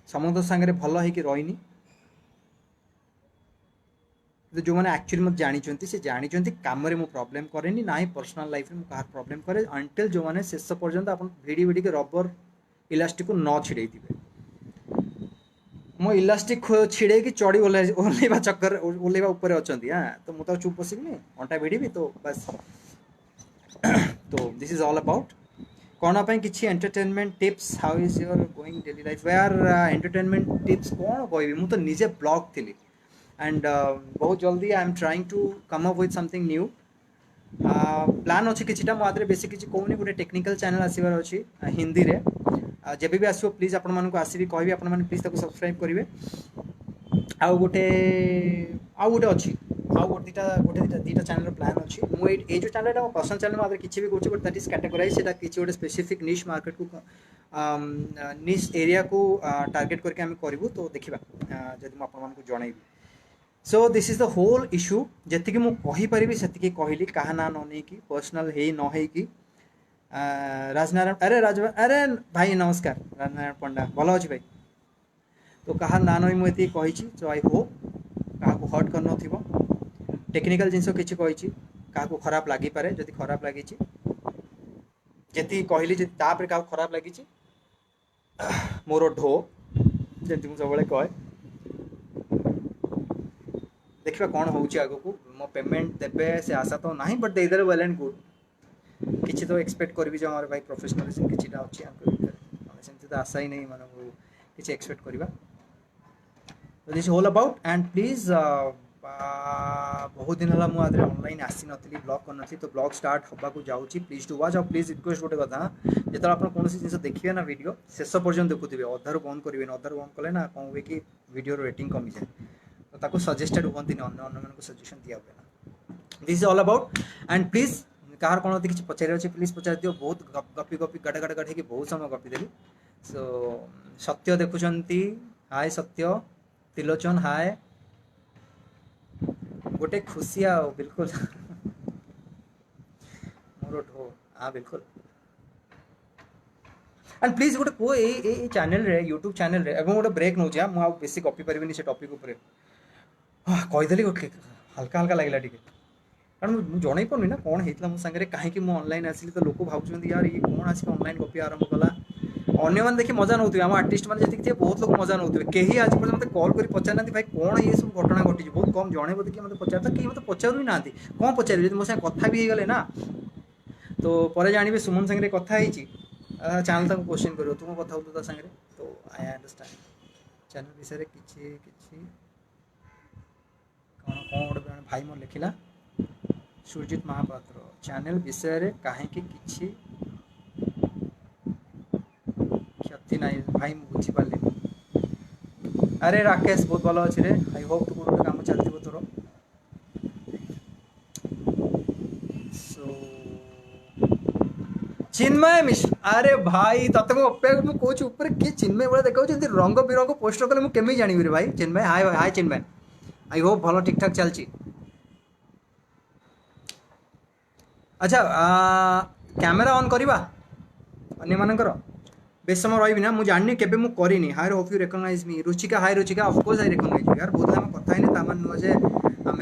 समस्त सागर भल हो रहीनी जो मैंने एक्चुअली मत जानी से जानी कम मु प्रॉब्लम करेनी ना ही पर्सनल लाइफ में कहार प्रॉब्लम करे अंटिल जो मैंने शेष पर्यंत आप भिड़ी भिड़ी के रबर इलास्टिक को न छिड़े मो इलास्टिक छिड़े कि चढ़ी ओल्लैवा चक्कर ओल्लैवा ऊपर अच्छा हाँ तो मुझे चुप बसबी अंटा भिड़ी तो बस तो दिस इज ऑल अबाउट कौन पे किसी entertainment tips how is your going daily life where entertainment tips कौन कहबी मु तो निजे ब्लॉग थी एंड बहुत जल्दी I am trying to come up with something new plan अच्छी किसी मुझे बेस किसी कहूनी गोटे टेक्निकल चैनल आसबार अच्छी हिंदी रे जब भी आसो प्लीज आपण मानक आसबि कहबी आपण माने प्लीज ताको सब्सक्राइब करेंगे आउ गोटे अच्छी आउ गोटे दीटा चैनल प्लान अच्छी मुझे ये जो चैनल मो पर्सनल चैनल मुझे किसी भी करूँ बट दैट इज कैटेगराइज से किसी गोटे स्पेसिफिक निश मार्केट को निश एरिया को टार्गेट करके आम करूँ तो देखा जब मुझे आपको जनइबी so this is the whole issue जी मुझे से कहली क्या ना न नहीं पर्सनाल है न है कि राजनारायण अरे अरे भाई नमस्कार राजनारायण पंडा भल अच्छी भाई तो कहा ना नहीं मुझे कही सो आई होप क्या हर्ट कर न टेक्निकल जिनस किसी कही क्या खराब लगी पारे जदि खराब लगी जी कहली क्या खराब लगी मोर ढो जमी सब कहे देखा कौन हो आगू मो पेमेंट देवे से आशा तो ना बट देदेवे वेल एंड गुड किसी तो एक्सपेक्ट करी जो हमारे भाई प्रोफेशनलिज्म किसी अच्छी सेमती तो आशा ही नहीं मानक किसी एक्सपेक्ट करवा this whole about and please बहुत दिन है मुझे ऑनलाइन आसी नी ब्लॉग कर तो ब्लॉग स्टार्ट होगा जाऊँगी प्लीज टू वाच और प्लीज रिक्वेस्ट गोटे कथा जो आप कौन जिन देखिए ना वीडियो शेष पर्यटन देखुवे अधारू बंद करेंगे अधारू बंद कले ना कौन हुए कि वीडियो रेटिंग कमी जाए तो ताको सजेस्टेड हमें अन्य सजेशन दिया हुए this is all about and please कहार कौन किसी पचार अच्छे प्लीज पचार दियो बहुत गपी गपी गड़ा गड़ा गढ़ी बहुत समय गपी देली सो सत्य देखुंत हाय सत्य त्रिलोचन हाय गोटे खुशी आ बिल्कुल मोर ढो हाँ बिल्कुल एंड प्लीज गोटे को चैनल रे यूट्यूब चैनल रे एवं गोटे ब्रेक नौ मुझे बेसी गपी पारि से टॉपिक उपर कहीदेली गोटे हल्का हल्का लगे टी कारण मुझे जन पार्नी ना कौन होता मो सागर कहीं ऑनलाइन आसली तो लोग भावुं यार ये कौन आसिक ऑनलाइन गपी आरंभ कला अन्य मैंने देखिए मजा नौथे आम आर्टिस्ट मैंने जी बहुत लोग मजा नौथे कहीं आज पर्यटन मतलब कॉल कर पचार ना भाई कौन ये सब घटना घटी बहुत कम जड़े बोलते मतलब पचार कहीं मतलब पचारू ही ना कौन पचारे मो साथ कथा भी गले ना तो पर जानवे सुमन सागर कथा चैनल तक क्वेश्चन कर तुम कथा हो सागर तो आई अंडरस्टैंड चैनल विषय किसी कौन कौन गोटे भाई मोर लिखला सुरजित महापात्र चैनल विषय कहीं किसी क्षति ना भाई मुझे पारे अरे राकेश बहुत भल अच्छे रे आई होप तू गोटे कम चलती तोर सो चिन्मय मिश्र अरे भाई तत मुझे कौच ऊपर किए चिन्मय भाई देखा रंग बिरंग पोस्टर कले मुझे केमी जानवी रे भाई चिन्मय हाय हाय चिन्मय आई होप भल ठीक ठाक चलती अच्छा कैमेरा ऑन करवा अन्य मानकर बेस समय रही ना मुझे जानी के मुझे hi hope you recognise me Ruchika hi Ruchika of course I recognise यार बहुत आम कथा है तामान नुह जे आम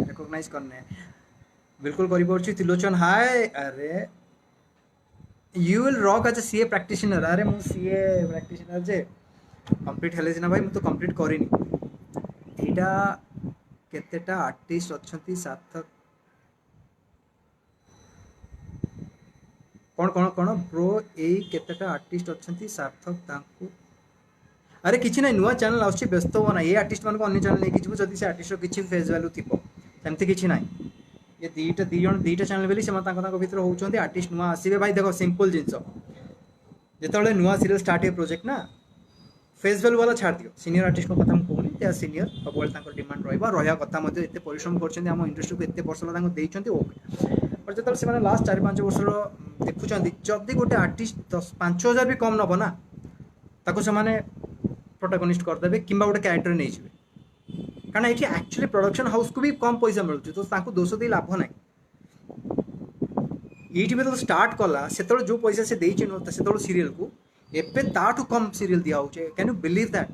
रिकॉग्नाइज करने बिल्कुल कर त्रिलोचन हाय अरे you will rock as a CA practitioner अरे मु सीए प्रैक्टिशनर जे कंप्लीट हेले ना भाई मुझे तो कंप्लीट करनी यहाँ केतेटा आर्टिस्ट अच्छा सार्थक कौन कौन कौन ब्रो यही केतेटा आर्टिस्ट अच्छा सार्थक तांकु अरे किसी ना नुआ चैनल आसुच्छी व्यस्त हो ना ये आर्टिस्ट मान अन्य चैनल नहीं जीव जदि से आर्टिस्ट किसी फेस वैल्यू थी सेमती किसी ना ये दीटा चैनल बोली भर होती आर्टिस्ट नुआ आसवे भाई देख सिंपल जिनस जो नुआ सीरियल स्टार्ट है प्रोजेक्ट ना फेस वैल्यू वाला छाड़ दियो सीनियर आर्टिस्ट को कथा कहूनी दे आर सीनियर सब डिमांड रहा कथा एत परिश्रम कर इंडस्ट्री को एत वर्ष देखते ओके और जो से लास्ट 4-5 वर्ष देखुं जदि गोटे आर्टिस्ट 5,000 भी कम नब ना ताको से प्रोटागनिस्ट करदे कि गोटे क्यारेक्टर नहीं जाए कारण ये एक्चुअली प्रोडक्शन हाउस को भी कम पैसा मिलूँ तो दोष दे लाभ ना ये तो स्टार्ट कला से जो पैसा से से सीरियल को एवं ताठू कम सीरियल दिखाऊे कैन यू बिलीव दैट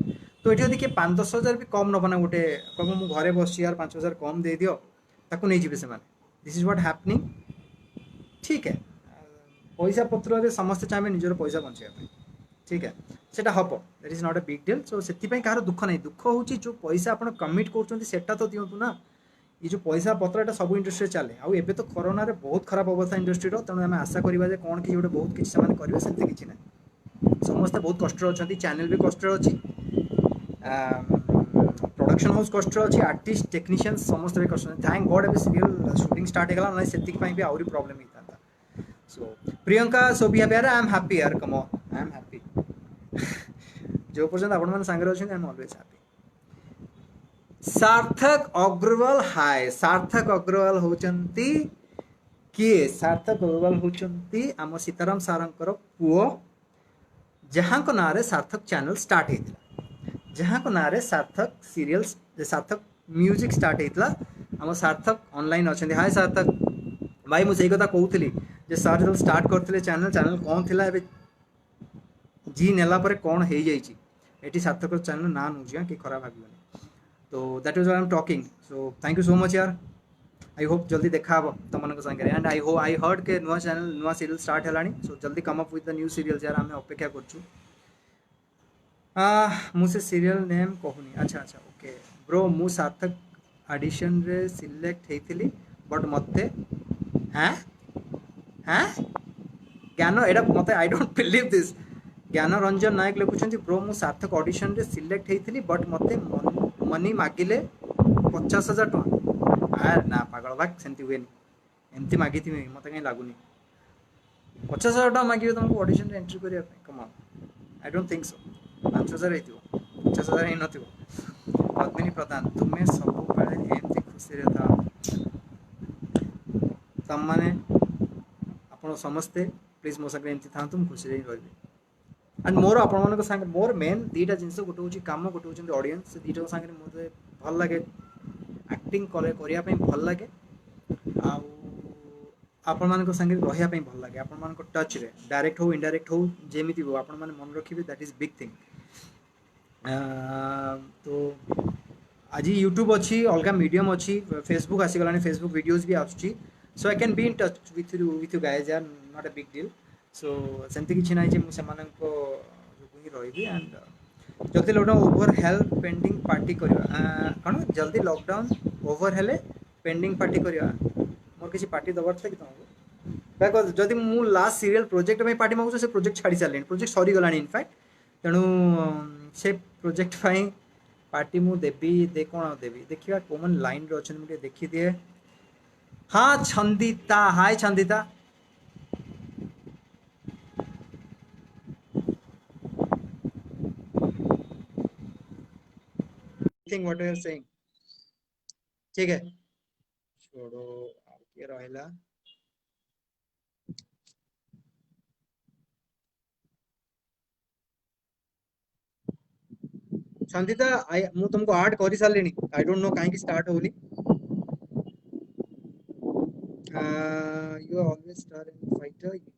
तो ये किए 5-10 हज़ार भी कम नब ना गोटे कह मु घरे बस यार 5,000 कम दे दियो ताको नहीं जीवे से दिस इज व्हाट हैपनिंग ठीक है पैसा पत्र समस्त चाहिए निजर पैसा बचाई ठीक है सेटा हम that is not a big deal सो से कहार दुख नहीं दुख हूँ जो पैसा आप कमिट कर तो दिंतु ना ये जो पैसा पत्र एटा सब इंडस्ट्री चले आउ एबे तो कोरोना रे बहुत खराब अवस्था इंडस्ट्री रो तेणु आम आशा करवा जे कौन कि गोटे बहुत किसी से करेंगे सेमती किसी ना समस्ते बहुत कष्ट अच्छा चैनल भी कष्ट अच्छी प्रोडक्शन हाउस कष्ट अच्छी आर्टिस्ट टेक्नीशियन समस्त भी कष्ट थैंक गॉड अभी सीरियल शूटिंग स्टार्ट होगा ना से भी आहरी प्रॉब्लम होता सो प्रियंका सो बिहेवियर आई एम हैप्पी यार come on I am happy जो पर्यंत आपण मैंने सांगे अच्छे आई एम ऑलवेज हैप्पी सार्थक अग्रवाल हाय सार्थक अग्रवाल होचंती किए सार्थक अग्रवाल होचंती आम सीताराम सारंकर पुओ जहाँ को नारे सार्थक चैनल स्टार्ट होता जहाँ को नारे सार्थक सीरियल्स सार्थक म्यूजिक स्टार्ट होता आम सार्थक ऑनलाइन अच्छा हाय सार्थक भाई मुझे कथा कहूली जे सर जो स्टार्ट करते चैनल चैनल कौन थिला एबे जी नेला पर कौन हो जाइए सार्थक चैनल ना नौजी कि खराब भागनी तो that is I am talking so thank you so much यार आई होप जल्दी देखा हम तुम मन सागर एंड आई हर्ड के नुआ चैनल नुआ सीरियल स्टार्ट है सो जल्दी come up with the new serials यार आम अपेक्षा करूँ मुझे सीरियल नेम कहूनी अच्छा अच्छा ओके ब्रो मु सार्थक ऑडिशन रे सिलेक्ट होती बट मते हाँ हाँ ज्ञान एटा मत आई डोंट बिलीव दिस ज्ञान रंजन नायक लिखुं ब्रो मु सार्थक ऑडिशन रे सिलेक्ट होती बट मते मनी मागिले 50,000 टଙ୍କା आर ना पागल भाग सेमती हुए एमती मागी थी मत कहीं लगुनि 50,000 टଙ୍କା मागे तुमको ऑडिशन एंट्री करने कम आई डोंट थिंक सो 5,000 हो 50,000 ही नथिबो पद्मिनी प्रधान तुम्हें सब बेले एमती खुशी रे था तम माने आपण समस्ते प्लीज मो संगे एमती था तुम खुशी रही रही एंड मोर आपण संगे मोर मेन दीटा जिनस गोटे हूँ कम गोटे हूँ ऑडियंस से दीटा संगे मत भल लगे एक्टिंग करने भल लगे आपण मान संगे रही भल लगे आपण मान टच रे डायरेक्ट हो इनडायरेक्ट हो जमी हो आपण मैंने मन रखिए दैट इज बिग थिंग तो आज यूट्यूब अच्छी अलग मीडियम अच्छी फेसबुक आसीगला फेसबुक वीडियोस भी आसुची so I can be in touch with you guys are not a big deal so सेमती किसी ना मुझे ही रही एंड जल्दी लॉकडाउन ओवर हेल्प पेंडिंग पार्टी करवा कौन जल्दी लॉकडाउन ओवर हेले पेंडिंग पार्टी करवा मोर किसी पार्टी दबार था कि तुमको जदि मु लास्ट सीरियल प्रोजेक्ट में पार्टी मागुछ से प्रोजेक्ट छाड़ी सारे प्रोजेक्ट सरी गलानी इनफैक्ट तेणु से प्रोजेक्ट पार्टी मु देवी दे कौन देवी देखिए कौन लाइन रे अच्छे मुझे देखी दिए हाँ Chhandita hi Chhandita think what you are saying ठीक है छोड़ो आर के रहला छंदिता मु तुमको ऐड कर सारे आई डोंट नो कहीं स्टार्ट होनी you are always star and fighter you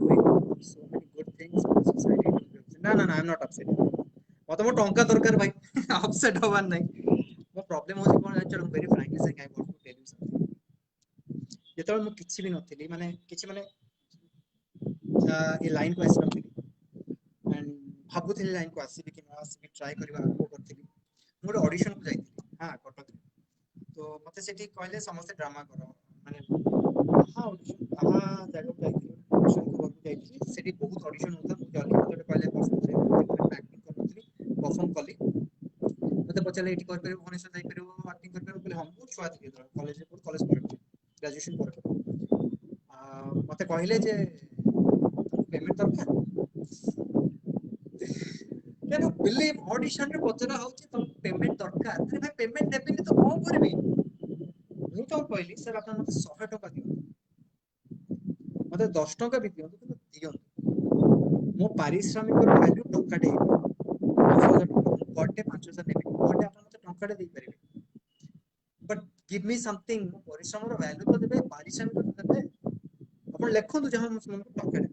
doing so many good things for society ना ना ना आई एम नॉट अपसेट मत मो टंका दरकार भाई अपसेट होबार नहीं मो प्रॉब्लम हो कोन चलो वेरी फ्रैंकली से I want to tell you something जेतल मु किछि भी नथिली माने किछि माने ए लाइन को आसी नथिली एंड भाबुथिली लाइन को आसी कि न आसी ट्राई करबा आरंभ करथिली मोर ऑडिशन को जाइथिली हां कटक तो मते सेठी कहले समस्त ड्रामा करो माने हाँ ऑडिशन जगह पे ऑडिशन को जाइथिली सेठी बहुत ऑडिशन होता मु जल्दी मते कहले परफॉर्म एक्टिंग करथली परफॉर्म कली मते पचले एठी कर परबो भुवनेश्वर जाई परबो एक्टिंग कर परबो बोले हम बहुत छुआ थी कॉलेज कॉलेज पर ग्रेजुएशन पर मते कहले जे पेमेंट दरकार कैन यू बिलीव ऑडिशन रे पचरा होची तुम पेमेंट दरकार अरे भाई पेमेंट देबेनी तो कोन करबी मु तो कहली सर आपन मते 100 टका दियो मते 10 टका भी दियो तो दियो मो पारिश्रमिक वैल्यू टका दे 10,000 टका बर्थडे 5,000 नेबे बर्थडे आपन मते टका दे परिबे बट गिव मी समथिंग मो परिश्रम रो वैल्यू तो देबे पारिश्रमिक तो देबे अपन लेखो तो जहां मो टका दे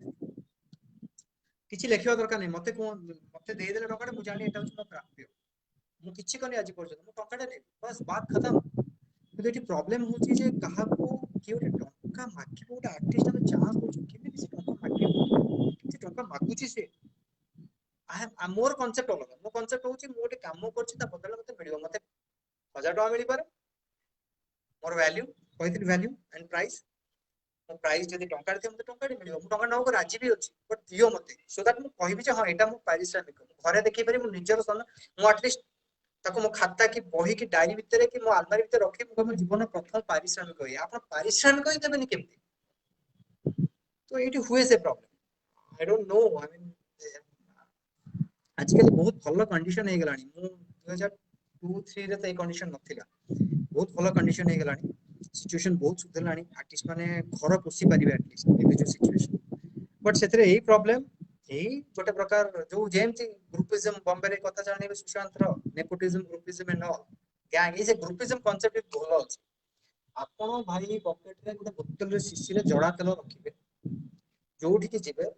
किछि लेखिवा दरकार नै मते दे देले टका मु जानि एटा मो प्राप्य मु किछि कनी आज पर्यंत मु टका दे बस बात खत्म কিন্তু এটি প্রবলেম হচ্ছে যে কাহাকু কি ওটা টঙ্কা মাগিব ওটা আর্টিস্ট আমি চান্স করছি কেମିତି ସେ ଟଙ୍କା ମାଗିବ କେମିତି ଟଙ୍କା ମାଗୁଛି ସେ ମୋର କନସେପ୍ଟ ଅଲଗା ମୋ କନସେପ୍ଟ ହଉଛି ମୁଁ ଗୋଟେ କାମ କରୁଛି ତା ବଦଳରେ ମତେ ମିଳିବ ମତେ 1,000 ଟଙ୍କା ମିଳିପାରେ मोर वैल्यू कहती वैल्यू एंड प्राइस मो प्राइस जदी टंका थे मते टंका मिलियो मु टंका नको राजी भी अछि बट दियो मते सो दैट मु कहबी जे हां एटा मु पारिश्रमिक घरे देखि पारि मु निजर सन मु एटलीस्ट ताको मो खाता की बही की डायरी भितर कि मो अलमारी भितर रखी मु जीवन प्रथम पारिश्रमिक होई आपण पारिश्रमिक होई देबेनी केमती तो एटी हुए से problem I don't no I mean आजकल बहुत भल कंडीशन हो गलानी मु 2002-3 रे तो ए कंडीशन नथिला बहुत भल कंडीशन हो गलानी सिचुएशन बहुत सुधरलानी आर्टिस्ट माने घर पोसी परिबे एटलीस्ट एबे जो सिचुएशन बट सेतरे एही प्रॉब्लम एही गोटे प्रकार जो जेमती ग्रुपिज्म बॉम्बे रे कथा जानिबे सुशांत रो nepotism groupism and all gang is a groupism concept भल अछि आपण भाई पॉकेट रे गोटे बोतल रे शीशी रे जड़ा तेल रखिबे जोठी की जिबे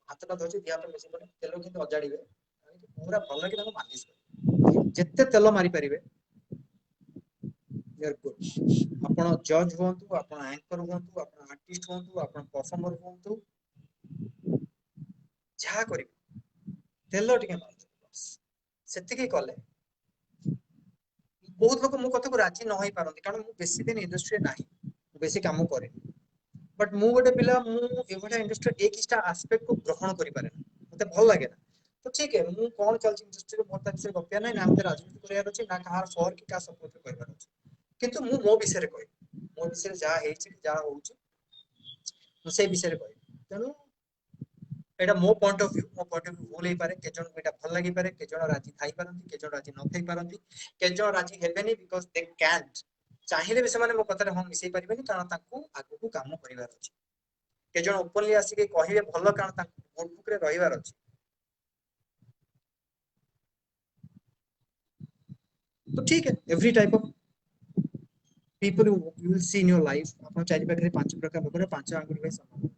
हाथ ना धोछि दिया पे बेसी पड़े तेल किंतु अजाड़िबे पूरा भल कि मालिश करिबे जेते तेल मारी परिबे यूर गुड आपण जज हुंतु आपण एंकर हुंतु आपण आर्टिस्ट हुंतु आपण परफॉर्मर हुंतु जहा करिबे तेल टिके मार सेतिकी कले बहुत लोग मो कथा को राजी न होई पारंती कारण मु बेसी दिन इंडस्ट्री नाही बेसी काम करे बट मु गोटे पिला मु एवढा इंडस्ट्री एक इस्टा एस्पेक्ट को ग्रहण करि पारे मते भल लागे ना तो ठीक है मु कोन चलछि इंडस्ट्री मोर ता विषय गप्या नै ना मते राजनीति करियार अछि ना कहार शहर की का सपोर्ट करबार अछि किंतु मु मो विषय रे कहि मो विषय जा हेछि जा होउछि मु से विषय रे कहि तनु एटा मो पॉइंट ऑफ व्यू भूल ही पारे के जन एटा भल लागि पारे के जन राजी थाई पारंती के जन राजी न थाई पारंती के जन राजी हेबेनी बिकॉज़ दे कैंट चाहिले भी से माने मो कथा हम मिसई परिबेनी कारण ताकू आगु को काम करिवार अछि के जन ओपनली आसी के कहिबे भल कारण ताकू नोटबुक रे रहिवार अछि तो ठीक है every type of people you will see in your life अपन चारि पाखरे पांच प्रकार लोक रे पांच आंगुल में समान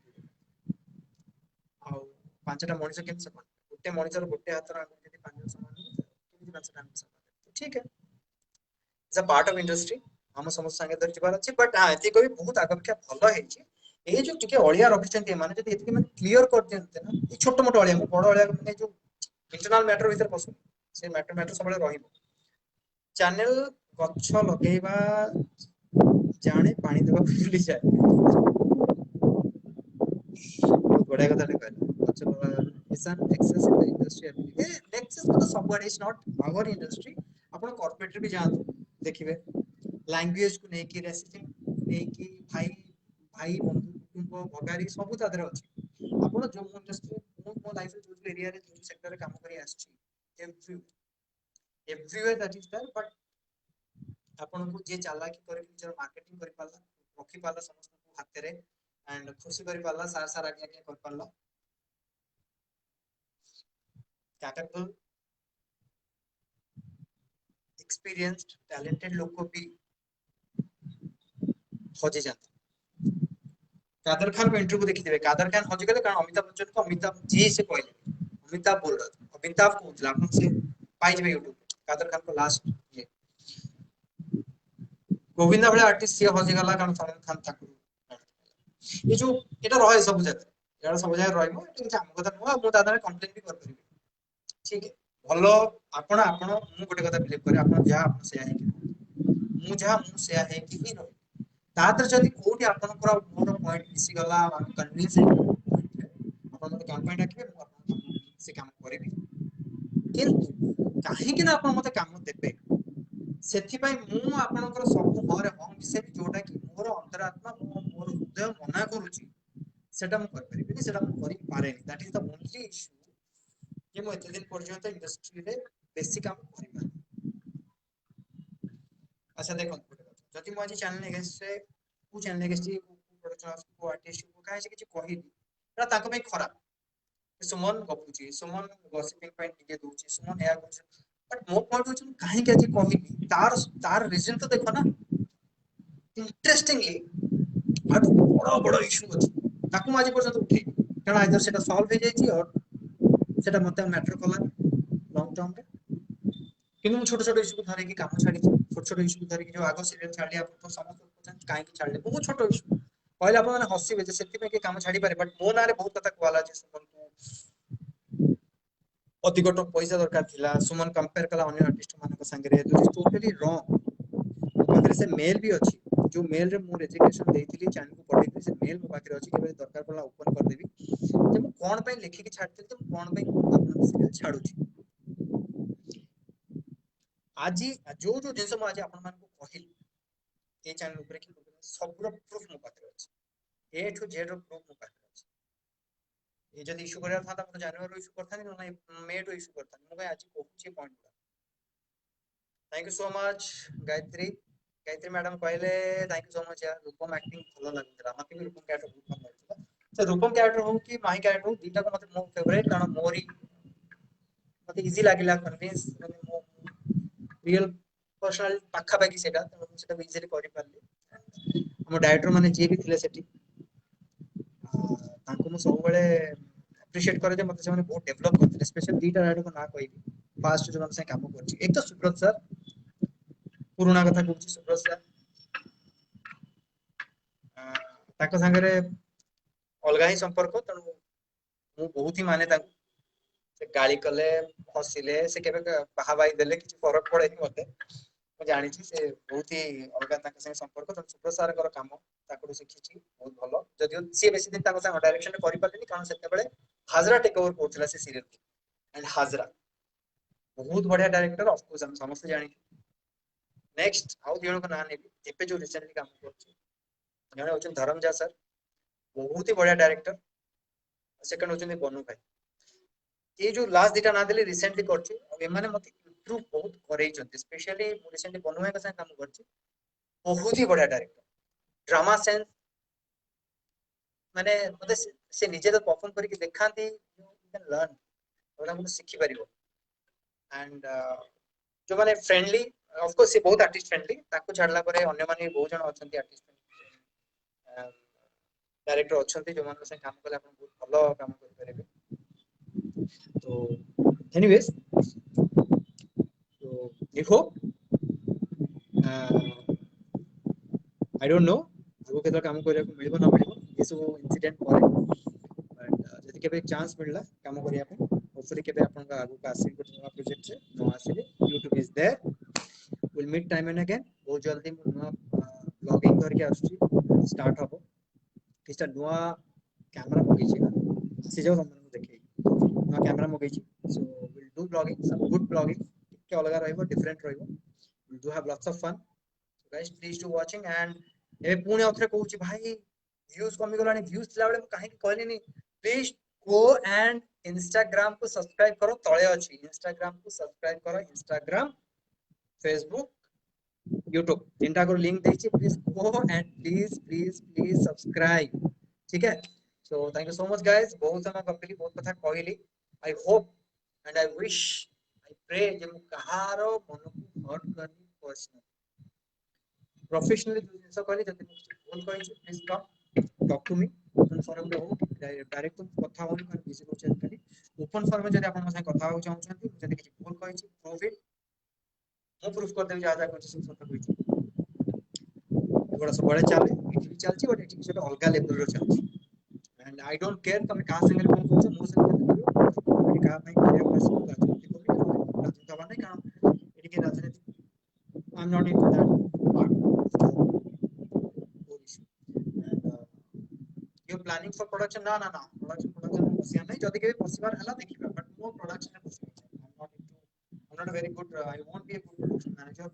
आ पांचटा मनुष्य केम समान गोटे मनुष्य गोटे हाथ आंगुल जदी पांच समान केमि पांचटा आंगुल समान ठीक है it's a part of industry हम समस्त संगे धरि जबार अछि बट हां एति कोइ बहुत आगमख्या भलो हेछि ए जो टिके ओलिया रखिसंती माने जदी एति माने क्लियर कर दियंते ना ए छोट मोट ओलिया बड़ ओलिया माने जो इंटरनल मैटर भीतर पसु से मैटर सबले रहिबो चैनल गच्छ लगेଇବା जाने पानी देबा भूली जाए बड़ा कथा कहला गच्छ is an access in the industry a access मतलब सब इज नॉट आवर इंडस्ट्री आपण कॉर्पोरेट भी जान देखिबे लैंग्वेज को नेकी रेसिस्टेंट नेकी भाई भाई बंधु कुटुंब भगारी सब तादर अछि आपण जो इंडस्ट्री मो लाइफ रे जो एरिया रे जो सेक्टर रे काम करी आछि everywhere that is there but आपण को जे चालाकी करे निजर मार्केटिंग करि पाला रखि पाला समस्त को हाथ रे एंड खुशी करि पाला सार सार आगे आगे कर पाला कैपेबल एक्सपीरियंस्ड टैलेंटेड लोग को भी खोजे जाते कादर खान को इंटरव्यू देखि देबे कादर खान खोजे गेले कारण अमिताभ बच्चन को अमिताभ जी से कहले अमिताभ बोल रहा था अमिताभ को बोला अपन से पाई जबे यूट्यूब कादर खान को लास्ट ये गोविंदा वाला आर्टिस्ट से खोजे गला कारण सलमान खान ताकू ये जो एटा रहे सब जगह एटा सब जगह रहइबो एटा कि हम कथा नुवा मु दादा कंप्लेंट भी कर परिबे ठीक है भलो आपण आपण मु गोटे कथा बिलीव करे आपण जा आपण से है कि मु जा मु से है कि ही रही तातर जदी कोठी आपण पूरा मोर पॉइंट मिसी गला हम कन्विंस है आपण मते काम पॉइंट डाकिबे मु आपण से काम करेबी किंतु काहे कि ना आपण मते काम देबे ସେଥିପାଇଁ ମୁଁ ଆପଣଙ୍କର ସବୁ ଘରେ ହଁ ମିଶେଇବି ଯୋଉଟା କି ମୋର ଅନ୍ତରାତ୍ମା ମୋର ହୃଦୟ ମନା କରୁଛି ସେଟା ମୁଁ କରିପାରିବିନି ସେଟା ମୁଁ କରିପାରେନି that is the only issue ଯେ ମୁଁ ଏତେ ଦିନ ପର୍ଯ୍ୟନ୍ତ ଇଣ୍ଡଷ୍ଟ୍ରିରେ ବେଶୀ କାମ କରିପାରେ ଆଚ୍ଛା ଦେଖନ୍ତୁ ଗୋଟେ କଥା ଯଦି ମୁଁ ଆଜି ଚ୍ୟାନେଲ ଏଗେନ୍ଷ୍ଟରେ କୋଉ ଚ୍ୟାନେଲ ଏଗେନ୍ଷ୍ଟ ପ୍ରୋଡକ୍ସନ କୋଉ ଆର୍ଟିଷ୍ଟ କାହିଁ କିଛି କହିଲି ସେଟା ତାଙ୍କ ପାଇଁ ଖରାପ ସୁମନ ଗପୁଛି ସୁମନ ଗସିପିଂ ପାଇଁ ଟିକେ ଦଉଛି ସୁମନ ଏହା କରୁଛି बट मो पॉइंट होची काहे के जे कहली तार तार रीजन तो देखो ना इंटरेस्टिंगली आठ बड़ा बड़ा इशू अछि ताकू आज पर्यंत उठे कारण आइदर सेटा सॉल्व हो जाई और सेटा मते मैटर कला लॉन्ग टर्म रे किनु मु छोट छोट इशू को धरे की काम छाडी छोट छोट इशू को धरे की जो आगो सीरियल छाडी आप तो समस्त पहुंचन काहे की छाडले बहुत छोट इशू पहले आप माने हसीबे जे सेति में के काम छाडी पारे बट मो नारे बहुत कथा कहला जे सुमन को अधिक पैसा दरकार थिला सुमन कंपेयर कला अन्य आर्टिस्ट मानक संगे रे दिस टोटली रॉन्ग पाखरे से मेल भी अछि जो मेल रे मु रेजिग्नेशन देइथिली चैनल को पठेइथिली से मेल मो पाखरे अछि केबे दरकार पड़ला ओपन कर देबी जे मु कोन पे लिखि के छाडथिली जे मु कोन पे आपन सीरियल छाडुछि आजी जो जो जिंस मु आज आपन मान को कहिली ए चैनल ऊपर कि सब प्रूफ मो पाखरे अछि ए टू जेड रो प्रूफ मो पाखरे अछि ये जब इश्यू करार था तो जनवरी इश्यू करता नहीं मे टू इश्यू करता मुझे आज कहूँ point thank you so much Gayatri Gayatri madam कहले थैंक यू सो मच यार रूपम एक्टिंग भलो लागुतला मते भी रूपम कैरेक्टर बहुत भलो लागुतला से रूपम कैरेक्टर हो कि माही कैरेक्टर हो दीटा को मते मो फेवरेट कारण मोरी मते इजी लागिला कन्विंस मो रियल पर्सनल पाखा बाकी सेटा तो सेटा इजीली करि पारली हम डायरेक्टर माने जे भी थिले सेठी तांको मो सब बेले एप्रिशिएट करे जे मते से बहुत डेवलप करते स्पेशल दीटा राइडर को ना कहबी फास्ट जो से काम करछि एक तो सुब्रत सर पुराना कथा कहछि सुब्रत सर ताको संगरे अलगा ही संपर्क तनु मु बहुत ही माने ताको से गाली कले हसिले से केबे बाहाबाई देले किछ फरक पड़े नि मते मु जानि छी से बहुत ही अलगा ताको संग संपर्क तनु सुब्रत सर कर काम ताको सिखिछि बहुत भलो जदियो से बेसी दिन ताको संग डायरेक्शन करि पारलिनी कारण सेते बेले हाजरा टेक ओवर करथिला से सीरियल एंड हाजरा बहुत बढ़िया डायरेक्टर ऑफ कोर्स हम समस्त जानि नेक्स्ट आउ दिनो को ना नेबी एपे जो रिसेंटली काम करछि जने होचन धर्मजा सर बहुत ही बढ़िया डायरेक्टर सेकंड होचन बनु भाई ये जो लास्ट दिटा ना देले रिसेंटली करछि और ए माने मते इंप्रूव बहुत करै छथि स्पेशली रिसेंटली बनु भाई के साथ काम करछि बहुत ही बढ़िया डायरेक्टर ड्रामा सेंस माने मते से निजे तो परफॉर्म करके देखांती यू कैन लर्न और हम सीखि परिबो एंड जो माने फ्रेंडली ऑफ कोर्स से बहुत आर्टिस्ट फ्रेंडली ताको छाडला परे अन्य माने बहुत जण अछंती आर्टिस्ट डायरेक्टर अछंती जो मान से काम करले अपन बहुत भलो काम कर परिबे तो एनीवेज तो देखो आई डोंट नो आगो केतला काम करिया को मिलबो ना मिलबो ये सब इंसिडेंट करे बट जदि केबे चांस मिलला काम करिया पे होपफुली केबे आपन का आगो का आसीन को नवा प्रोजेक्ट से नवा आसीले YouTube is there will meet time and again बहुत जल्दी मु नवा ब्लॉगिंग करके आछी स्टार्ट हबो किछटा नवा कैमरा मगेछि ना से जाओ हम देखै नवा कैमरा मगेछि so will do blogging some good blogging के अलगा रहइबो डिफरेंट रहइबो will do have lots of fun so guys please do watching and ए पुणे अथरे कहूछि भाई व्यूज कमी गलानी व्यूज थिला बेले काहे कहलिनी प्लीज गो एंड इंस्टाग्राम को सब्सक्राइब करो तळे अछि इंस्टाग्राम को सब्सक्राइब करो इंस्टाग्राम फेसबुक यूट्यूब तीनटा को लिंक देछि please go and please please please subscribe ठीक है so thank you so much guys बहुत समय गपिली बहुत कथा कहली I hope and I wish I pray जे मु कहारो मन को हर्ट करनी पर्सनल प्रोफेशनली जो जिंस कहली जति भूल कहि please talk to me open forum रे हो डायरेक्ट तुम कथा होनी कर बिजी को चेक करी ओपन फोरम में जदि आपन से कथा हो चाहछंती जदि किछ भूल कहि प्रूफ इट मु प्रूफ कर देबी जा जा कुछ सब सत कहि एगोड़ा सब बड़े चाले इठी चलची बट इठी से अलगा लेवल रो चलची एंड आई डोंट केयर तुम का संगे कोन कहछ मो संगे करियो एठी का भाई करे बस राजनीति करी राजनीति हवा नहीं कारण एठी के राजनीति आई am not into that part you planning for production ना ना ना प्रोडक्शन बसिया नहीं जदी के पॉसिबल हला देखिबा बट मो प्रोडक्शन में बसिया I am not very good I won't be a good production manager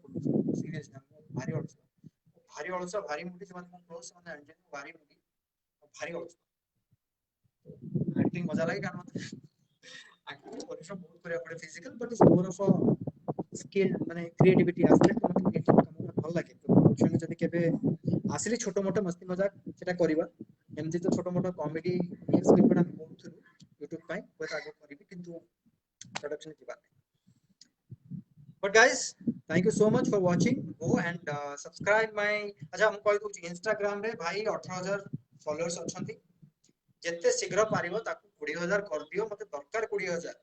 seriously भारी अळसा भारी मुडी से माने क्लोज माने अंजन भारी मुडी भारी अळसा एक्टिंग मजा लागे कारण एक्टिंग परिश्रम बहुत करे पड़े physical but is more of a skill माने क्रिएटिविटी एस्पेक्ट मते काम भल लागे तो प्रोडक्शन जदी केबे आसिले छोटो मोटो मस्ती मजाक सेटा करबा एमती तो छोटो मोटो कॉमेडी रील्स भी बड़ा बहुत YouTube पाई बस आगो करबी किंतु प्रोडक्शन की बात but guys thank you so much for watching go and subscribe my अच्छा हम कहि दउ इंस्टाग्राम रे भाई 18000 फॉलोअर्स अछंती जत्ते शीघ्र पारिबो ताकू 20000 कर दियो मते दरकार 20000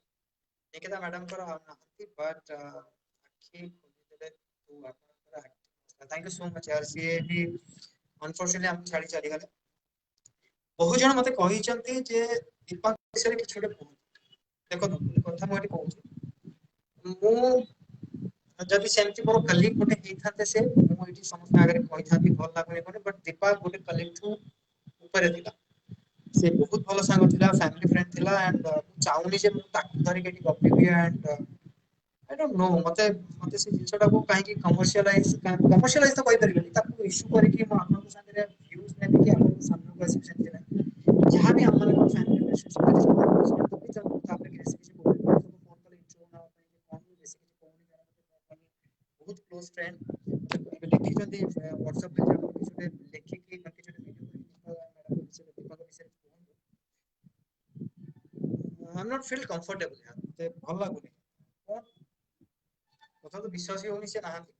निकिता मैडम कर नहंती बट आखी खोली देले तू आपन थैंक यू सो मच यार सी भी अनफॉर्चूनेटली हम छाड़ी चली गले बहुत जन मते कहि चंती जे दीपक विषय किछ छोटे देखो कथा मोटी कहूची मु जदि सेमती मोर कलीग गोटे हेइथाते से मु मुझे समस्त आगे कही था भल लगुनि कोनी बट दीपा गोटे कलीग ऊपर थिला से बहुत भल सांग थिला फैमिली फ्रेंड थिला एंड चाहूनी जे मु ताकू धरि के गपी एंड आई डोंट नो मते मते से जिंसटा को काहे की कमर्शियलाइज तो कहि परिबेनी ताकू इश्यू करी कि म आपन संगे व्यूज ने कि आपन सामने को ऐसे सेंटी जहां भी हम मन फैमिली रिलेशनशिप तो भी जब तापर के रेसिपी बोल तो फोन कॉल इंट्रो ना कौन बेसिकली कौन बहुत क्लोज फ्रेंड लिखी जदी व्हाट्सएप पे जब किसी लिखि कि बाकी जो वीडियो मैडम विषय दीपक विषय आई एम नॉट फील कंफर्टेबल यार मते भल लागुनी कौन କଥା ତ ବିଶ୍ୱାସ ହିଁ ହଉନି ସେ ନାହାନ୍ତି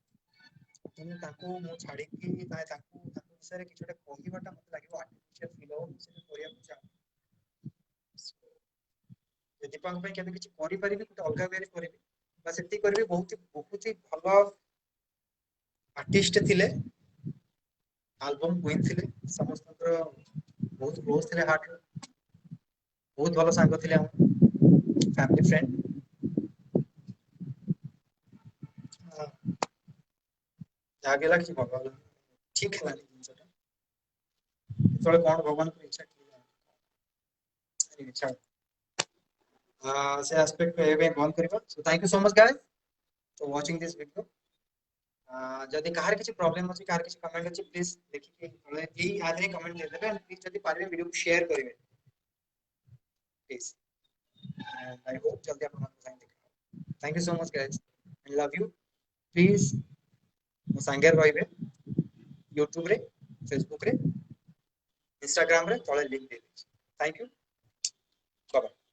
ତେଣୁ ତାଙ୍କୁ ମୁଁ ଛାଡ଼ିକି ତାଙ୍କ ବିଷୟରେ କିଛି ଗୋଟେ କହିବାଟା ମତେ ଲାଗିବ ଆର୍ଟିଫିସିଆଲ ଫିଲ୍ ହବ ମୁଁ ସେଟା କରିବାକୁ ଚାହୁଁ ଦୀପାଙ୍କ ପାଇଁ କେବେ କିଛି କରିପାରିବି ଗୋଟେ ଅଲଗା ୱେରେ କରିବି ବା ସେତିକି କରିବି ବହୁତ ହି ଭଲ ଆର୍ଟିଷ୍ଟ ଥିଲେ ଆଲବମ୍ କୁଇନ୍ ଥିଲେ ସମସ୍ତଙ୍କର ବହୁତ କ୍ଲୋଜ ଥିଲେ ହାର୍ଟ ବହୁତ ଭଲ ସାଙ୍ଗ ଥିଲେ ଆମ ଫ୍ୟାମିଲି ଫ୍ରେଣ୍ଡ ଯାହା ବି ହେଲା କିଛି ଭଲ ଠିକ ହେଲାନି ଜିନିଷଟା ଯେତେବେଳେ କଣ ଭଗବାନଙ୍କ ଇଚ୍ଛା ଇଚ୍ଛା ସେ ଆସ୍ପେକ୍ଟ ଏବେ ବନ୍ଦ କରିବା so thank you so much guys for watching this video जदि काହାର କିଛି ପ୍ରୋब्लेम ଅଛି କାହାର କିଛି କमेंट ଅଛି प्लीज ଦେଖିକି ତଳେ ଏଇ ଆଧରେ କमेंट ଦେଇଦେବେ एंड प्लीज जदि ପାରିବେ वीडियो को शेयर କରିବେ प्लीज एंड आई होप जल्दी आपन साइन देखा thank you so much guys I love you please ମୋ ସାଙ୍ଗରେ ରହିବେ यूट्यूब रे फेसबुक रे इंस्टाग्राम रे तळे लिंक देइ थैंक यू बाय बाय